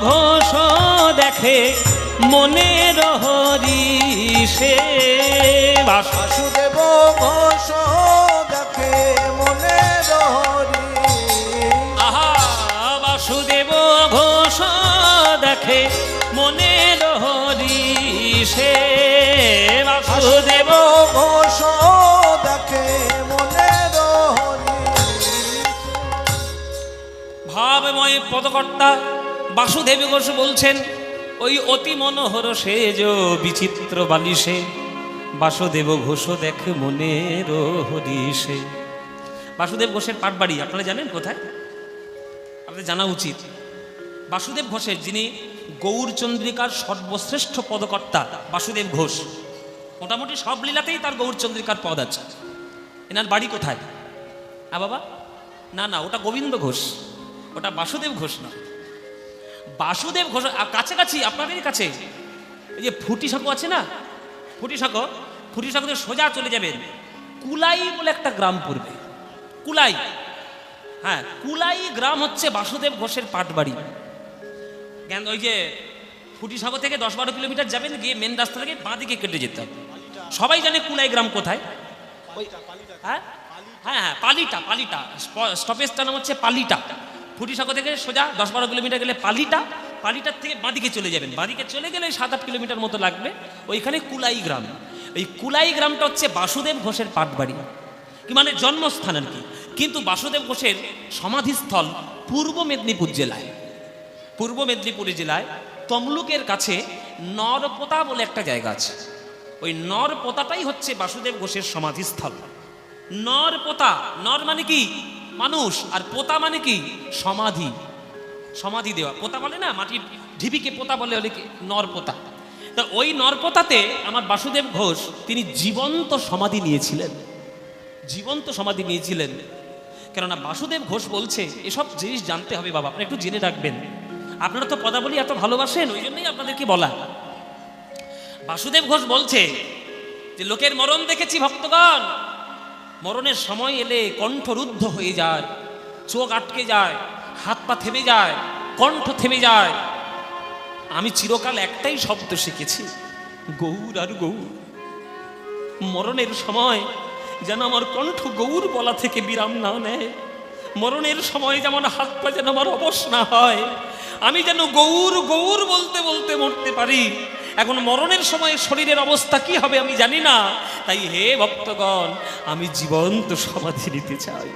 ঘোষ দেখে মনের হরিষে, বাসুদেব ঘোষ দেখে মনের হরি, আহা বাসুদেব ঘোষ দেখে মনের হরিষে, বাসুদেব ঘোষ দেখে মনের হরি, ভাবময় পদকর্তা বাসুদেব ঘোষ বলছেন ওই অতি মনোহর সেজ বিচিত্র বালিশে, বাসুদেব ঘোষ দেখে মনের হরিষে। বাসুদেব ঘোষের পাটবাড়ি আপনারা জানেন কোথায়? আপনাদের জানা উচিত। বাসুদেব ঘোষের, যিনি গৌরচন্দ্রিকার সর্বশ্রেষ্ঠ পদকর্তা বাসুদেব ঘোষ, মোটামুটি সব লীলাতেই তার গৌরচন্দ্রিকার পদ আছে। এনার বাড়ি কোথায়? বাবা না না, ওটা গোবিন্দ ঘোষ, ওটা বাসুদেব ঘোষ না। বাসুদেব ঘোষ কাছাকাছি, আপনাদেরই কাছে। এই যে ফুটি সাঁকো আছে না, ফুটি সাঁকোতে সোজা চলে যাবেন, কুলাই বলে একটা গ্রাম পড়বে, কুলাই। হ্যাঁ, কুলাই গ্রাম হচ্ছে বাসুদেব ঘোষের পাটবাড়ি। জ্ঞান ওই যে ফুটি সাঁকো থেকে 10-12 কিলোমিটার যাবেন, গিয়ে মেন রাস্তা থেকে বাঁ দিকে কেটে যেতে হবে। সবাই জানে কুলাই গ্রাম কোথায়। হ্যাঁ হ্যাঁ হ্যাঁ, পালিটা, পালিটা স্টপেজটার নাম হচ্ছে পালিটা। ফুটি সাঁকো থেকে সোজা 10-12 কিলোমিটার গেলে পালিটা, পালিটার থেকে বাঁদিকে চলে যাবেন, বাঁদিকে চলে গেলে 7-8 কিলোমিটার মতো লাগবে, ওইখানে কুলাই গ্রাম। ওই কুলাই গ্রামটা হচ্ছে বাসুদেব ঘোষের পাটবাড়ি, কি মানে জন্মস্থান আর কি। কিন্তু বাসুদেব ঘোষের সমাধিস্থল পূর্ব মেদিনীপুর জেলায়, পূর্ব মেদিনীপুর জেলায় তমলুকের কাছে নরপোতা বলে একটা জায়গা আছে। ওই নরপোতাটাই হচ্ছে বাসুদেব ঘোষের সমাধিস্থল। নরপোতা, নর মানে কি মানুষ, আর পোতা মানে কি সমাধি, সমাধি দেওয়া। পোতা বলে না, মাটির ঢিবিকে পোতা বলে, হলে কি নরপোতা। তা ওই নরপোতাতে আমার বাসুদেব ঘোষ তিনি জীবন্ত সমাধি নিয়েছিলেন, জীবন্ত সমাধি নিয়েছিলেন। কেননা বাসুদেব ঘোষ বলছে এসব জিনিস জানতে হবে বাবা, আপনি একটু জেনে রাখবেন। আপনারা তো পদাবলী এত ভালোবাসেন, ওই জন্যই আপনাদেরকে বলা। বাসুদেব ঘোষ বলছে যে লোকের মরণ দেখেছি ভক্তগণ, মরণের সময় এলে কণ্ঠরুদ্ধ হয়ে যায়, চোখ আটকে যায়, হাত পা থেমে যায়, কণ্ঠ থেমে যায়। আমি চিরকাল একটাই শব্দ শিখেছি, গৌর আর গৌর। মরণের সময় যেন আমার কণ্ঠ গৌর বলা থেকে বিরাম না নেয়, মরণের সময় যেমন হাত পা যেন আমার অবশ না হয়, আমি যেন গৌর গৌর বলতে বলতে মরতে পারি। এখন মরণের সময় শরীরের অবস্থা কি হবে আমি জানি না, তাই হে ভক্তগণ আমি জীবন্ত সমাধি নিতে চাই।